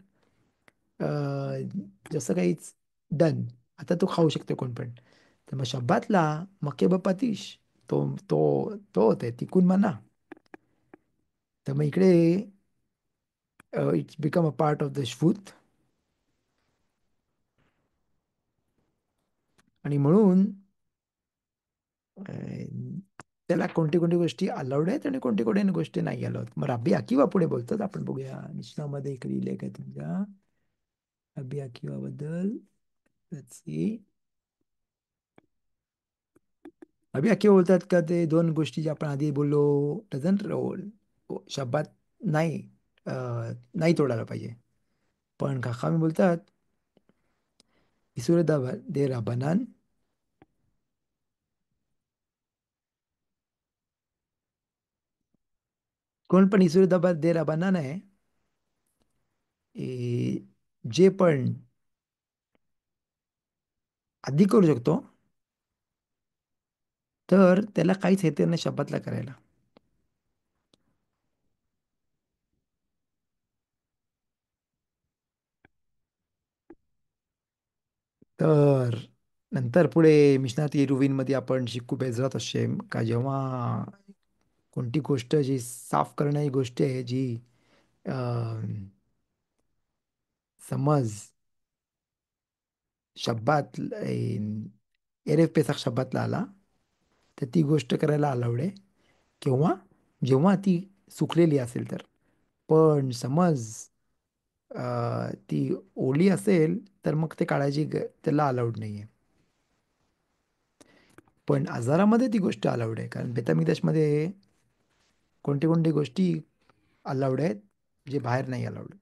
जसं काहीच डन, आता तो खाऊ शकतो कोण पण. तर मग शब्दातला मकेबा पतिश, तो तो तो होते तिकून म्हणा. तर मग इकडे it's become a part of the शूथ. आणि म्हणून त्याला कोणती कोणती गोष्टी अलाउड आहेत आणि कोणती कोणती गोष्टी नाही अलाउड. मग रब्बी अकिवा पुढे बोलतात, आपण बघूया मिशनामध्ये एक लिहिले काय तुमच्या रब्बी अकिवा बद्दल. Let's see. रब्बी अकिवा बोलतात का ते दोन गोष्टी जे आपण आधी बोललो, डझंट रोल शब्दात नाही, नाही तोडायला पाहिजे. पण काका बोलतात इसुरे दे राबानान कोण पण इसूर दबा दे रबाना आहे, जे पण आधी करू शकतो, तर त्याला काहीच येते नाही शब्दातला करायला. तर नंतर पुढे मिशनात मध्ये आपण शिकू बेजरात हशेम का जेव्हा कोणती गोष्ट जी साफ करणारी गोष्ट आहे जी अं, समज शब्दात एरेफ पेसाक शब्दातला आला, तर ती गोष्ट करायला अलाउड आहे. किंवा जेव्हा ती सुकलेली असेल तर. पण समज ती ओली असेल तर मग ते काढायची त्याला अलाउड नाही आहे. पण आजारामध्ये ती गोष्ट अलाउड आहे, कारण बेतामिदेशमध्ये कोणती कोणती गोष्टी अलाउड आहेत जे बाहेर नाही अलाउड.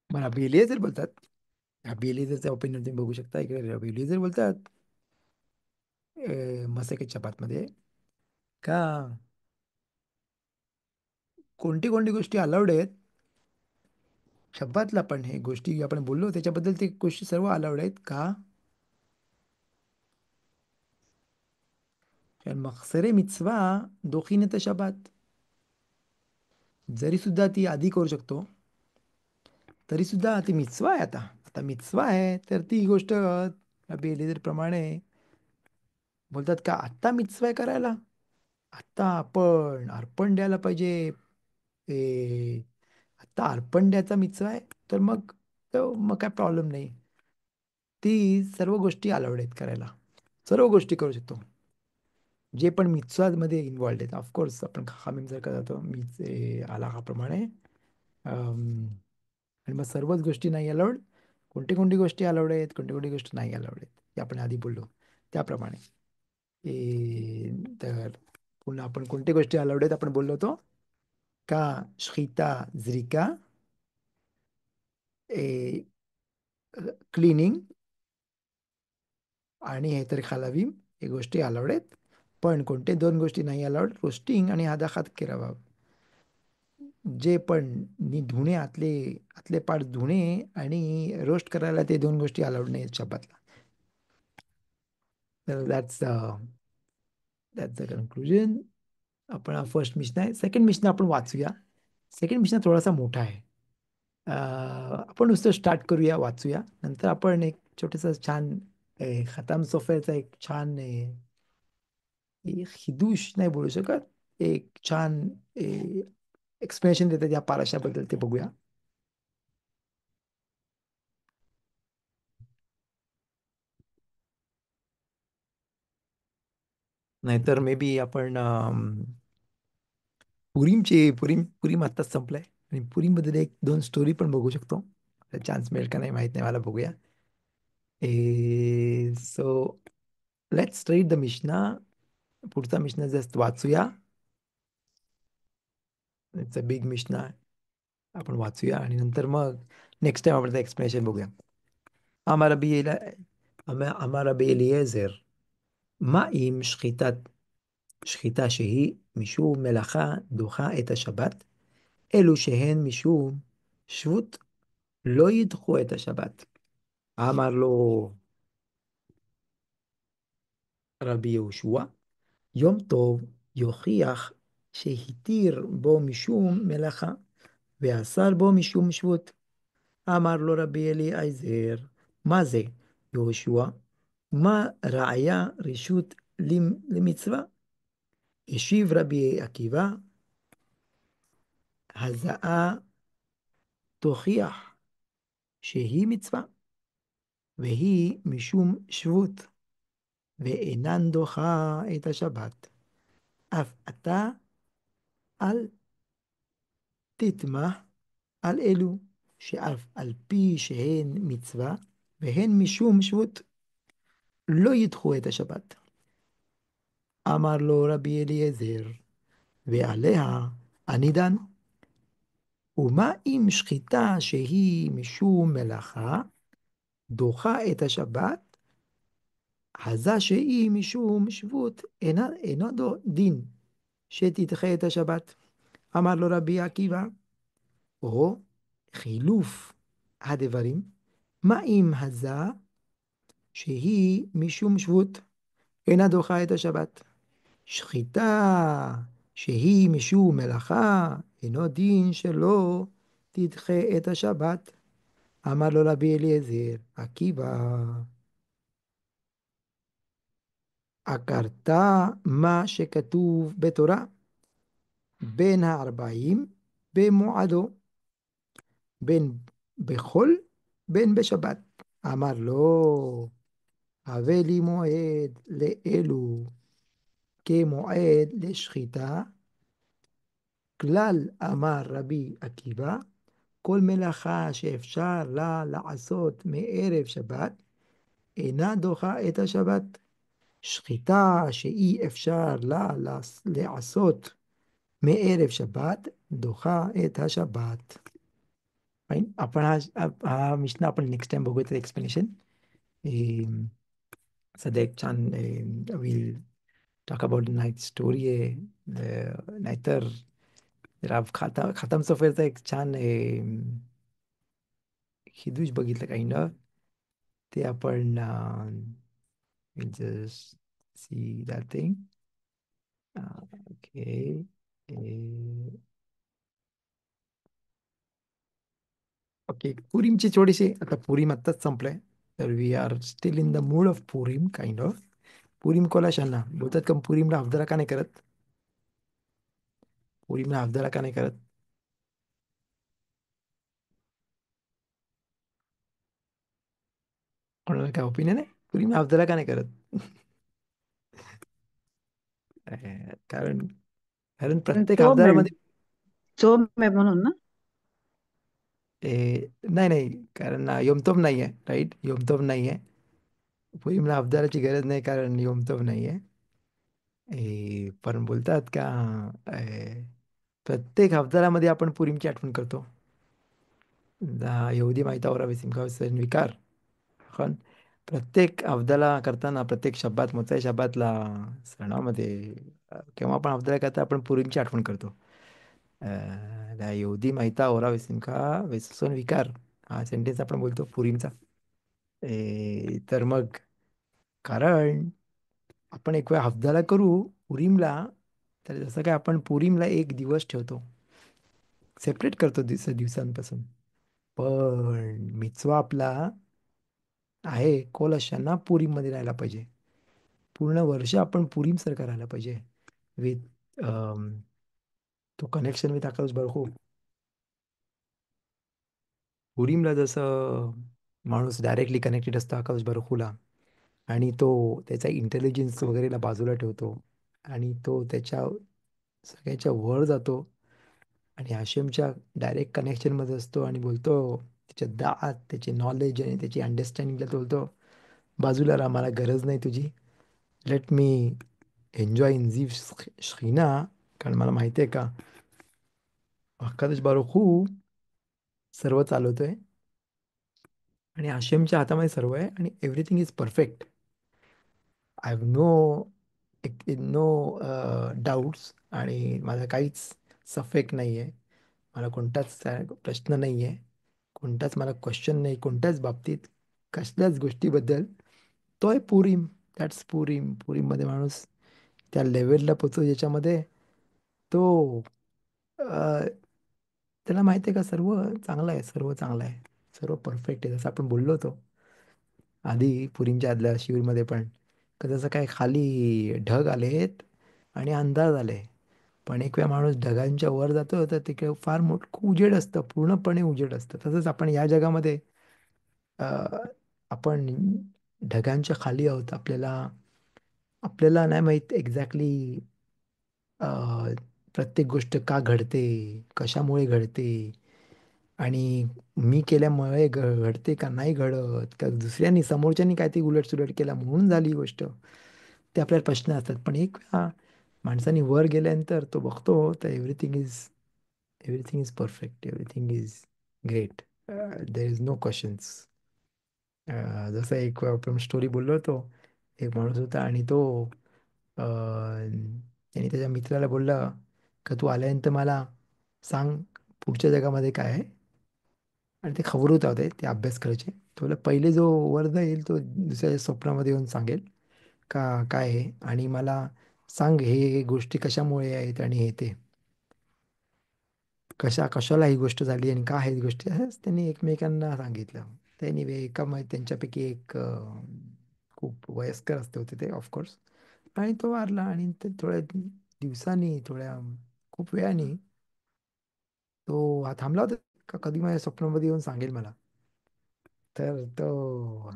मग रबी एलियझर बोलतात, रबी एलियझरचा ओपिनियन तुम्ही बघू शकता इकडे. रबी एलियझर बोलतात मसेकेत शपातमध्ये का कोणती कोणती गोष्टी अलाउड आहेत शब्दातला, पण हे गोष्टी आपण बोललो त्याच्याबद्दल ते गोष्टी सर्व अलाउड आहेत का. कारण मखसरे मिtzवा दोखीने तर शबात, जरी सुद्धा ती आधी करू शकतो, तरी सुद्धा ती मिtzवा आहे. आता आता मिtzवा आहे तर ती गोष्ट रबी एलियझर प्रमाणे बोलतात का आत्ता मिtzवा आहे करायला, आत्ता आपण अर्पण द्यायला पाहिजे, ए आत्ता अर्पण द्यायचा मिtzवा आहे, तर मग काय प्रॉब्लेम नाही. ती सर्व गोष्टी अलाउड आहेत करायला, सर्व गोष्टी करू शकतो जे पण मध्ये इन्व्हॉल्ड आहेत. ऑफकोर्स आपण खामीम जर का जातो आलाखाप्रमाणे, आणि मग सर्वच गोष्टी नाही अलाउड. कोणती कोणती गोष्टी अलाउड आहेत, कोणती कोणती गोष्टी नाही अलाउड आहेत, ते आपण आधी बोललो त्याप्रमाणे. तर पुन्हा आपण कोणत्या गोष्टी अलाउड आहेत आपण बोललो होतो का श्रिता झरिका, क्लिनिंग आणि हे तर खालावीम, हे गोष्टी अलाउड आहेत. पण कोणते दोन गोष्टी नाही अलाउड, रोस्टिंग आणि हादाखात केरावा. जे पण धुणे आतले आतले पार्ट धुणे आणि रोस्ट करायला ते दोन गोष्टी अलाउड नाही आहेत शब्दातला. तर दॅट्स द कन्क्लुजन. आपण हा फर्स्ट मिशन आहे. सेकंड मिशन आपण वाचूया. सेकंड मिशन थोडासा मोठा आहे. आपण नुसतं स्टार्ट करूया, वाचूया, नंतर आपण एक छोटंसं छान खताम सोफेचा एक छान हिदूश नाही बोलू शकत, एक छान एक्सप्लेनेशन देतात या पाराशाबद्दल, ते बघूया. नाहीतर मे बी आपण पुरीम आत्ताच संपलाय आणि पुरीमबद्दल एक दोन स्टोरी पण बघू शकतो. चान्स मिळेल का नाही माहित नाही मला, बघूया. So let's read the Mishnah. पुढचा मिशना जस्ट वाचूया. It's a big Mishnah. आपण वाचूया आणि नंतर मग नेक्स्ट टाइम आपण एक्सप्लेनेशन बघूया. אמר רבי אלי- אמר רבי אליעזר, מה אם שחיטה שהיא משום מלאכה דוחה את השבת, אלו שהן משום שבות לא ידחו את השבת. אמר לו רבי יהושע, יום טוב יוכיח שהתיר בו משום מלאכה, ואסר בו משום שבות. אמר לו רבי אליעזר, מה זה יהושע? מה ראיה רשות למצווה? השיב רבי עקיבא, הזעה תוכיח שהיא מצווה, והיא משום שבות, ואינן דוחה את השבת. אף אתה אל תטמע על אלו, שאף על פי שהן מצווה, והן משום שבות, לא ידחו את השבת. אמר לו רבי אליעזר, ועליה אני דן. ומה אם שחיטה שהיא משום מלאכה דוחה את השבת, עזה שהיא משום שבות, אינו דין שתדחה את השבת. אמר לו רבי עקיבא, או חילוף הדברים, מה אם הזה שהיא משום שבות, אינה דוחה את השבת? שחיטה שהיא משום מלאכה, אינו דין שלא תדחה את השבת. אמר לו רבי אליעזר, עקיבא, עקרת מה שכתוב בתורה, בין ה40 במועדו, בין בחול, בין בשבת. אמר לו, הווה לי מועד לאלו כמועד לשחיטה. כלל אמר רבי עקיבא, כל מלאכה שאפשר לה לעשות מערב שבת, אינה דוחה את השבת. שחיטה שאי אפשר לה לעשות מערב שבת, דוחה את השבת. Fine. आपण हा मिशन आपण नेक्स्ट टाइम बघूया एक्सप्लेनेशन. सध्या एक छान will talk about night story आहे. नाहीतर जरा खतम सफरचा एक छान हिदूज बघितलं काइंड ऑफ. ते आपण will just see that thing. Okay. Okay, पुरीमची थोडीशी आता पुरीम आत्ताच संपलंय, तर we are still in the mood of Purim kind of. Purim कोलाशांना बोलतात का पुरीमला अफजरा का नाही करत? पुरीमला अफजरा का नाही करत? कोणाला काय ओपिनियन आहे? पुरीमला अफजरा का नाही करत? कारण कारण प्रत्येक चोम आहे. अफजारामध्ये चोम आहे म्हणून ना. नाही नाही, कारण योमतोब नाही आहे, राईट? योमतोब नाही आहे. पुरीमला अफजाराची गरज नाही, कारण योमतोब नाही आहे. पण बोलतात का प्रत्येक अफजारामध्ये आपण पुरीमची आठवण करतो. यहुदी माहितावर विसिमका सण विकार. पण प्रत्येक अब्दाला करताना, प्रत्येक शब्दात, मोत्या शब्दातला सणामध्ये केव्हा आपण अब्दाला करता आपण पुरीमची आठवण करतो. यहुदी माहिता ओरा विसिमका वेसन विकार, हा सेंटेन्स आपण बोलतो पुरीमचा. तर मग कारण आपण एक वेळ अब्दाला करू पुरीमला, तर जसं काय आपण पुरीमला एक दिवस ठेवतो, सेपरेट करतो दिवसांपासून. पण मिtzवा आपला आहे कोलशांना पुरीमध्ये राहायला पाहिजे. पूर्ण वर्ष आपण पुरीमसारखं राहायला पाहिजे. विथ तो कनेक्शन विथ आकाश बरखू. पुरीमला जसं माणूस डायरेक्टली कनेक्टेड असतो आकाश बरखूला, आणि तो त्याचा इंटेलिजन्स वगैरेला बाजूला ठेवतो, आणि तो त्याच्या सगळ्याच्या वर जातो, आणि हाशेमच्या डायरेक्ट कनेक्शनमध्ये असतो, आणि बोलतो त्याच्या दात, त्याचे नॉलेज आणि त्याची अंडरस्टँडिंगला तो बोलतो, बाजूला राहा, मला गरज नाही तुझी. लेट मी एन्जॉय इन झी श्रीना. कारण मला माहिती आहे का अक्कादश बारुखू सर्व चालवतोय, आणि हाशेमच्या हातामध्ये सर्व आहे, आणि everything is perfect. I have no doubts, आणि माझा काहीच सफेक नाही आहे. मला कोणताच प्रश्न नाही आहे, कोणताच मला क्वेश्चन नाही कोणत्याच बाबतीत, कसल्याच गोष्टीबद्दल. तो आहे पुरीम. दॅट्स पुरीम. पुरीममध्ये माणूस त्या लेवलला पोचतो ज्याच्यामध्ये तो त्याला माहिती आहे का सर्व चांगलं आहे, सर्व चांगलं आहे, सर्व परफेक्ट आहे. जसं आपण बोललो होतो आधी पुरीमच्या आदल्या शिविरमध्ये पण, का जसं काय खाली ढग आलेत आणि अंधार झाले, पण एक वेळा माणूस ढगांच्या वर जातो तर तिकडे फार खूप उजेड असतं, पूर्णपणे उजेड असतं. तसंच आपण या जगामध्ये आपण ढगांच्या खाली आहोत. आपल्याला आपल्याला नाही माहीत एक्झॅक्टली प्रत्येक गोष्ट का घडते, कशामुळे घडते, आणि मी केल्यामुळे घडते का नाही घडत, का दुसऱ्यांनी समोरच्यांनी काहीतरी उलटसुलट केला म्हणून झाली ही गोष्ट, ते आपल्याला प्रश्न असतात. पण एक वेळा माणसाने वर गेल्यानंतर तो बघतो तर everything is everything is perfect, everything is great, there is no questions. जसं एक आपण स्टोरी बोललो होतो, एक माणूस होता आणि तो त्याने त्याच्या मित्राला बोलला का तू आल्यानंतर मला सांग पुढच्या जगामध्ये काय आहे. आणि ते खबरूत होते, ते अभ्यास करायचे. तो बोलला पहिले जो वर येईल तो दुसऱ्या स्वप्नामध्ये येऊन सांगेल का काय आहे, आणि मला सांग हे हे गोष्टी कशामुळे आहेत आणि हे ते कशाला ही गोष्ट झाली आणि का ही गोष्टी, असंच त्यांनी एकमेकांना सांगितलं. त्यांनी त्यांच्यापैकी एक खूप वयस्कर असते होते ते ऑफकोर्स. आणि तो वारला आणि ते थोड्या दिवसांनी, खूप वेळाने तो थांबला होता का कधी माझ्या स्वप्नामध्ये येऊन सांगेल मला. तर तो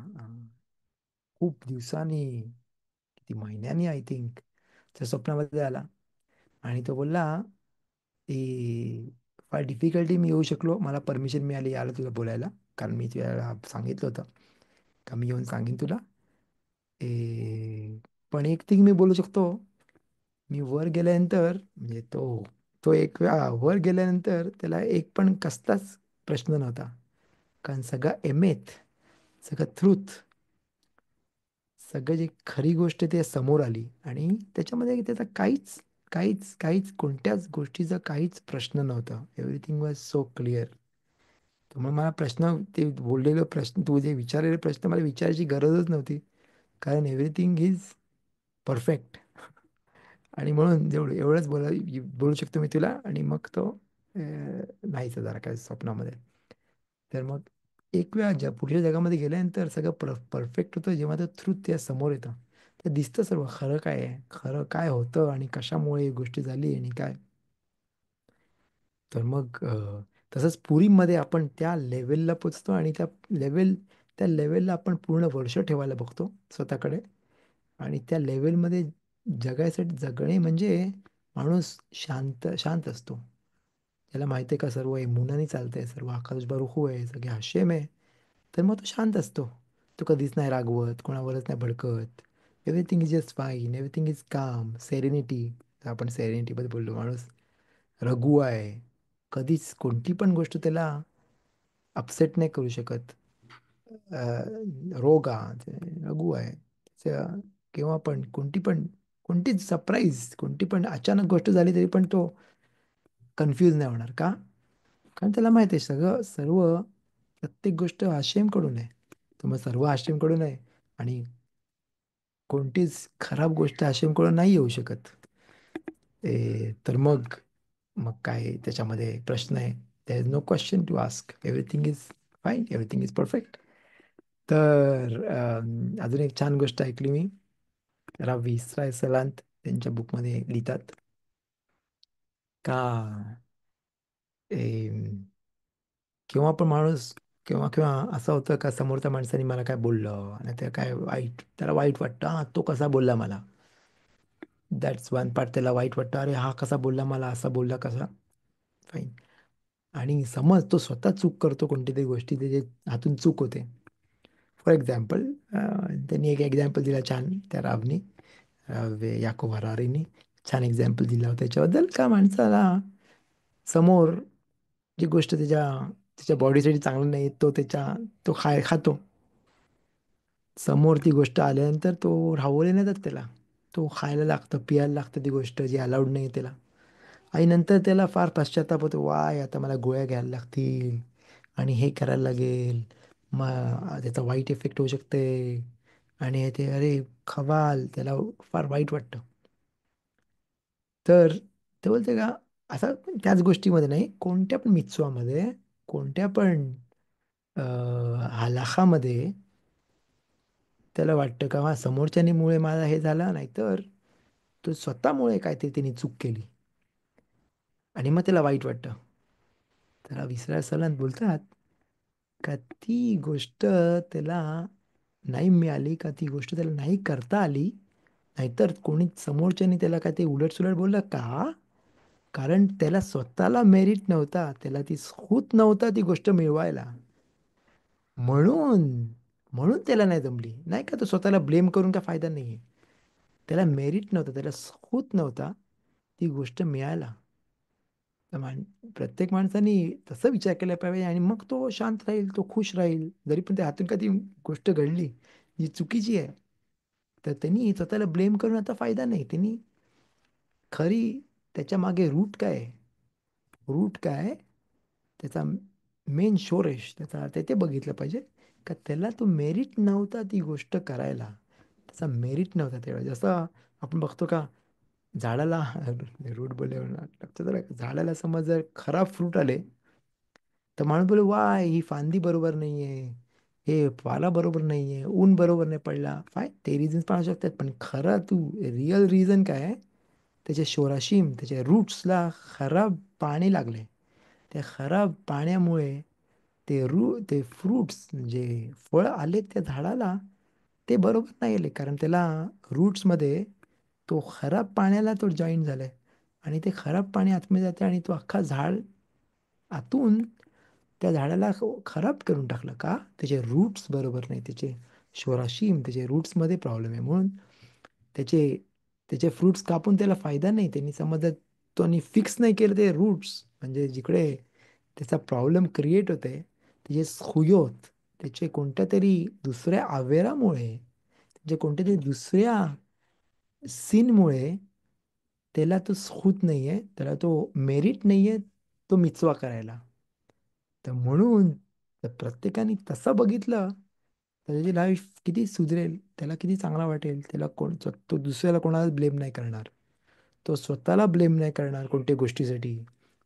खूप दिवसांनी, किती महिन्यांनी आय थिंक, त्या स्वप्नामध्ये आला. आणि तो बोलला की फार डिफिकल्टी मी येऊ शकलो, मला परमिशन मिळाली यायला तुला बोलायला, कारण मी तुला सांगितलं होतं का मी येऊन सांगेन तुला. पण एक थिंग मी बोलू शकतो, मी वर गेल्यानंतर म्हणजे तो एक वेळा वर गेल्यानंतर त्याला एक पण कसलाच प्रश्न नव्हता, कारण सगळं एमेत, सगळं ट्रुथ, सगळं जे खरी गोष्ट ते समोर आली. आणि त्याच्यामध्ये त्याचा काहीच काहीच काहीच कोणत्याच गोष्टीचा काहीच प्रश्न नव्हता. Everything was so clear. त्यामुळे मला प्रश्न, ते बोललेलं प्रश्न, तू जे विचारलेले प्रश्न मला विचारायची गरजच नव्हती, कारण एव्हरीथिंग इज परफेक्ट. आणि म्हणून जेवढं एवढंच बोलू शकतो मी तुला. आणि मग तो नाहीच जरा काय स्वप्नामध्ये. तर मग एक वेळा पुढच्या जगामध्ये गेल्यानंतर सगळं परफेक्ट होतं, जेव्हा ते थ्रू त्या समोर येतं ते दिसतं सर्व खरं काय आहे, खरं काय होतं आणि कशामुळे ही गोष्ट झाली आणि काय. तर मग तसंच पुरीमध्ये आपण त्या लेवलला पोचतो आणि त्या लेवलला आपण पूर्ण वर्ष ठेवायला बघतो स्वतःकडे. आणि त्या लेवलमध्ये जगायसाठी जगणे म्हणजे माणूस शांत शांत असतो. त्याला माहिती आहे का सर्व इमुनानी चालतंय, सर्व आकाश बारुखू आहे, सगळे हाशेम आहे. तर मग तो शांत असतो. तो कधीच नाही रागवत, कोणावरच नाही भडकत. Everything is just fine, everything is calm, serenity. आपण सेरेनिटीबद्दल बोललो, माणूस रघु आहे. कधीच कोणती पण गोष्ट त्याला अपसेट नाही करू शकत. रोगा रघु आहे. त्याचं केव्हा पण कोणतीच सरप्राईज, कोणती पण अचानक गोष्ट झाली तरी पण तो कन्फ्यूज नाही होणार का, कारण त्याला माहिती आहे सगळं सर्व प्रत्येक गोष्ट कडून आहे. तर मग सर्व कडून आहे आणि कोणतीच खराब गोष्ट कडून नाही येऊ शकत. तर मग मग काय त्याच्यामध्ये प्रश्न आहे. There is no question to ask, everything is fine, everything is perfect. तर अजून एक छान गोष्ट ऐकली मी, रावी इस्रायल सलांत त्यांच्या बुकमध्ये लिहितात का किंवा पण माणूस, किंवा किंवा असं होतं का समोरच्या माणसाने मला काय बोललं आणि ते काय वाईट, त्याला वाईट वाटतं, हा तो कसा बोलला मला. दॅट्स वन पार्ट, त्याला वाईट वाटतं, अरे हा कसा बोलला मला, असा बोलला कसा. फाईन. आणि समज तो स्वतः चूक करतो कोणती तरी गोष्टी, त्याच्या हातून चूक होते. फॉर एक्झाम्पल, त्यांनी एक एक्झाम्पल दिला छान त्या रावनी, याकोब हरारीनी छान एक्झाम्पल दिला होता त्याच्याबद्दल, का माणसाला समोर जी गोष्ट त्याच्या त्याच्या बॉडीसाठी चांगली नाही, तो खातो. समोर ती गोष्ट आल्यानंतर तो राहवले नाही जात त्याला. तो खायला लागतं, पियायला लागतं ती गोष्ट जी अलाउड नाही त्याला. आणि नंतर त्याला फार पश्चाताप होतो, वाय आता मला गोळ्या घ्यायला लागतील आणि हे करायला लागेल, मग त्याचा वाईट इफेक्ट होऊ शकते. आणि ते अरे खवाल, त्याला फार वाईट वाटतं. तर ते बोलते का असं त्याच गोष्टीमध्ये नाही, कोणत्या पण मित्सवामध्ये, कोणत्या पण हलाखामध्ये त्याला वाटतं का हा समोरच्यानीमुळे मला हे झालं, नाही तर तो स्वतःमुळे काहीतरी त्यांनी चूक केली, आणि मग त्याला वाईट वाटतं. त्याला विसरायला सलांत बोलतात का ती गोष्ट त्याला नाही मिळाली, का ती गोष्ट त्याला नाही करता आली, नाहीतर कोणी समोरच्यानी त्याला काय ते उलटसुलट बोललं का, कारण त्याला स्वतःला मेरिट नव्हता, त्याला ती सूत नव्हता ती गोष्ट मिळवायला. म्हणून म्हणून त्याला नाही जमली, नाही का, तो स्वतःला ब्लेम करून काय फायदा नाहीये. त्याला मेरिट नव्हतं, त्याला सूत नव्हता ती गोष्ट मिळायला. तर प्रत्येक माणसाने तसा विचार केला पाहिजे आणि मग तो शांत राहील, तो खुश राहील. जरी पण त्या हातून कधी गोष्ट घडली जी चुकीची आहे, तर त्यांनी स्वतःला ब्लेम करून आता फायदा नाही. त्यांनी खरी त्याच्या मागे रूट काय आहे, रूट काय आहे, त्याचा मेन शोरेश त्याचा ते बघितलं पाहिजे. का त्याला तो मेरिट नव्हता ती गोष्ट करायला, त्याचा मेरिट नव्हता तेवढा. जसं आपण बघतो का झाडाला रूट बोलले लक्षात आलं का? झाडाला समज जर खराब फ्रूट आले, तर माणूस बोले वाय ही फांदी बरोबर नाहीये, हे पाला बरोबर नाहीये, ऊन बरोबर नाही पडला. फाय ते रिझन्स पण असू शकतात, पण खरं तू रिअल रिझन काय आहे? त्याच्या शोराशीम त्याच्या रूट्सला खराब पाणी लागले. त्या खराब पाण्यामुळे ते फ्रुट्स म्हणजे फळ आले त्या झाडाला, ते बरोबर नाही आले, कारण त्याला रूट्समध्ये तो खराब पाण्याला तो जॉईन झालाय. आणि ते खराब पाणी आतमध्ये जाते आणि तो अख्खा झाड आतून त्या झाडाला खराब करून टाकलं. का? त्याचे रूट्स बरोबर नाही, त्याचे शोराशीम त्याचे रूट्समध्ये प्रॉब्लेम आहे. म्हणून त्याचे त्याचे फ्रुट्स कापून त्याला फायदा नाही. त्यांनी समजत तो आणि फिक्स नाही केलं ते रूट्स, म्हणजे जिकडे त्याचा प्रॉब्लेम क्रिएट होते, त्याचे सुयोत त्याचे कोणत्या तरी दुसऱ्या आवेरामुळे, म्हणजे कोणत्या तरी दुसऱ्या सीनमुळे त्याला तो होत नाहीये, त्याला तो मेरिट नाहीये तो मिचवा करायला. तर म्हणून तर प्रत्येकाने तसं बघितलं तर त्याची लाईफ किती सुधरेल, त्याला किती चांगला वाटेल. त्याला तो दुसऱ्याला कोणाला ब्लेम नाही करणार, तो स्वतःला ब्लेम नाही करणार कोणत्या गोष्टीसाठी.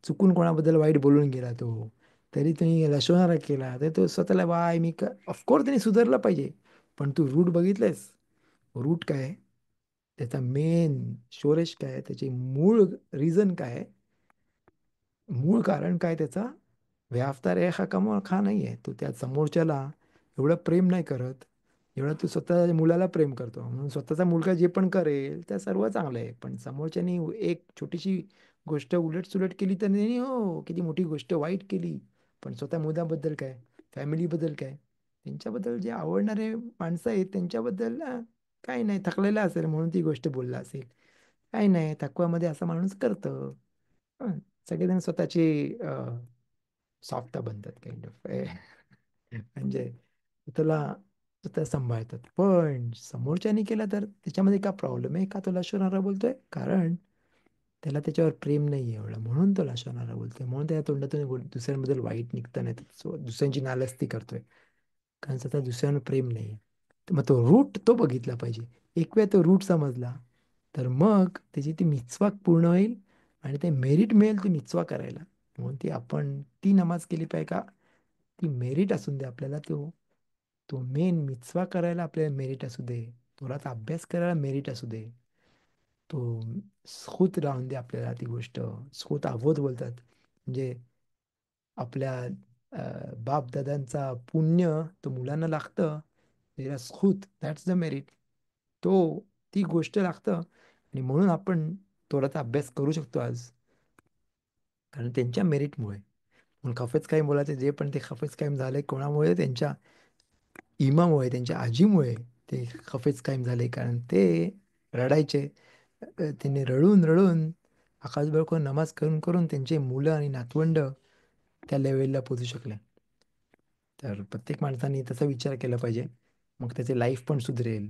चुकून कोणाबद्दल वाईट बोलून गेला तो, तरी त्यांनी लशवणारा केला, तर तो स्वतःला बाय ऑफकोर्स त्यांनी सुधारला पाहिजे. पण तू रूट बघितलंयस, रूट काय आहे? त्याचा मेन शोरेश काय आहे? त्याचे मूळ रिझन काय आहे? मूळ कारण काय त्याचा? व्यापता रेखा कमवा खा नाही आहे. तू त्या समोरच्याला एवढं प्रेम नाही करत एवढं तू स्वतःच्या मुलाला प्रेम करतो. म्हणून स्वतःचा मुलगा जे पण करेल त्या सर्व चांगलं आहे, पण समोरच्यानी एक छोटीशी गोष्ट उलट केली तर नाही, हो किती मोठी गोष्ट वाईट केली. पण स्वतः मुलाबद्दल काय, फॅमिलीबद्दल काय, त्यांच्याबद्दल जे आवडणारे माणसं आहेत त्यांच्याबद्दल काही नाही, थकलेला असेल म्हणून ती गोष्ट बोलला असेल. काही नाही, थकवामध्ये असं माणूस करतं. हं, सगळेजण स्वतःची सॉफ्ट बनतात काइंड ऑफ. म्हणजे तुला स्वतः सांभाळतात. पण समोरच्याने केला तर त्याच्यामध्ये का प्रॉब्लेम आहे? का तो लशवणारा बोलतोय? कारण त्याला त्याच्यावर प्रेम नाही एवढं, म्हणून तो लशवणारा बोलतोय. म्हणून त्या तोंडातून दुसऱ्यांबद्दल वाईट निघतं, नाही दुसऱ्यांची नालस्ती करतोय, कारण स्वतः दुसऱ्यांवर प्रेम नाही. तर मग तो रूट तो बघितला पाहिजे. एक वेळ तो रूट समजला, तर मग त्याची ती मिचवाक पूर्ण होईल आणि ते मेरिट मिळेल ती मिचवा करायला. म्हणून ती आपण ती नमाज केली पाहिजे का? ती मेरिट असून दे आपल्याला, तो तो मेन मिचवा करायला आपल्याला मेरिट असू दे, थोडासा अभ्यास करायला मेरिट असू दे, तो स्खुत राहून दे आपल्याला ती गोष्ट. स्खुत अवोध बोलतात, म्हणजे आपल्या बाप दादांचा पुण्य तो मुलांना लागतं, त्याला स्खुत दॅट्स द मेरिट. तो ती गोष्ट लागतं आणि म्हणून आपण थोडासा अभ्यास करू शकतो आज, कारण त्यांच्या मेरिटमुळे. म्हणून खफेज कायम बोलायचे, जे पण ते खफेज कायम झाले कोणामुळे? त्यांच्या इमामुळे, त्यांच्या आजीमुळे ते खफेज कायम झाले. कारण ते रडायचे, त्यांनी रडून रडून आकाश बळकून नमाज करून करून त्यांचे मुलं आणि नातवंड त्या लेवलला पोहोचू शकले. तर प्रत्येक माणसाने तसा विचार केला पाहिजे, मग त्याचे लाईफ पण सुधरेल.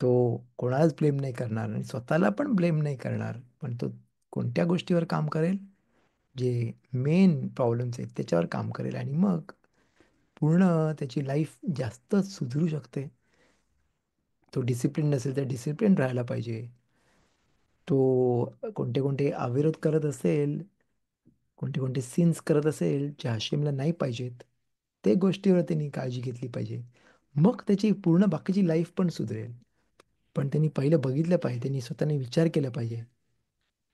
तो कोणालाच ब्लेम नाही करणार आणि स्वतःला पण ब्लेम नाही करणार, पण तो कोणत्या गोष्टीवर काम करेल? जे मेन प्रॉब्लेम्स आहेत त्याच्यावर काम करेल आणि मग पूर्ण त्याची लाईफ जास्त सुधरू शकते. तो डिसिप्लिन नसेल तर डिसिप्लिन राहायला पाहिजे. तो कोणते कोणते अविरोध करत असेल, कोणते कोणते सीन्स करत असेल जे हाशिमला नाही पाहिजेत, ते गोष्टीवर त्यांनी काळजी घेतली पाहिजे. मग त्याची पूर्ण बाकीची लाईफ पण सुधरेल. पण त्यांनी पहिलं बघितलं पाहिजे, त्यांनी स्वतःने विचार केला पाहिजे.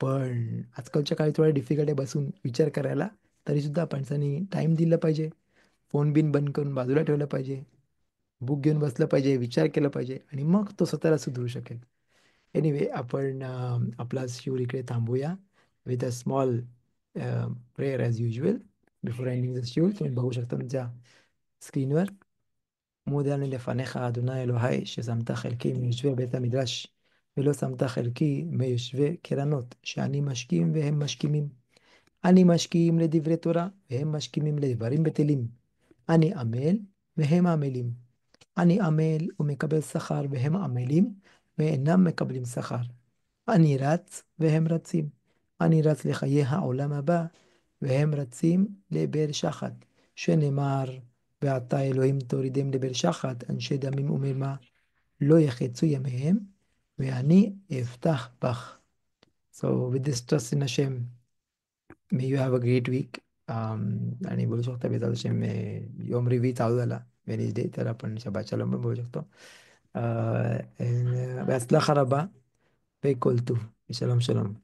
पण आजकालच्या काळी थोडा डिफिकल्ट आहे बसून विचार करायला, तरीसुद्धा माणसांनी टाईम दिला पाहिजे. फोन बिन बंद करून बाजूला ठेवलं पाहिजे, बुक घेऊन बसलं पाहिजे, विचार केला पाहिजे आणि मग तो स्वतःला सुधरू शकेल. एनिवे आपण आपला शिवर इकडे थांबूया with a small prayer as usual before ending the shibir. तुम्ही बघू शकता तुमच्या स्क्रीनवर. מודה אני לפניך, אדוני אלוהי, ששמת חלקי מיושבי בית המדרש, ולא שמת חלקי מיושבי קרנות, שאני משכים והם משכימים. אני משקיעים לדברי תורה, והם משכימים לדברים בטלים. אני עמל, והם עמלים. אני עמל ומקבל שכר, והם עמלים, ואינם מקבלים שכר. אני רץ, והם רצים. אני רץ לחיי העולם הבא, והם רצים לבאר שחת, שנאמר, ועתה אלוהים תורידם לבאר שחת, אנשי דמים ומרמה, לא יחצו ימיהם, ואני אבטח בך. So with this trust in Hashem, may you have a great week. אני बोलू शकता בעזרת השם יום רביעי תעלו עלה ונזדה איתה לפן שבת שלום बोलू शकतो. בהצלחה רבה וכל טוב. שלום שלום.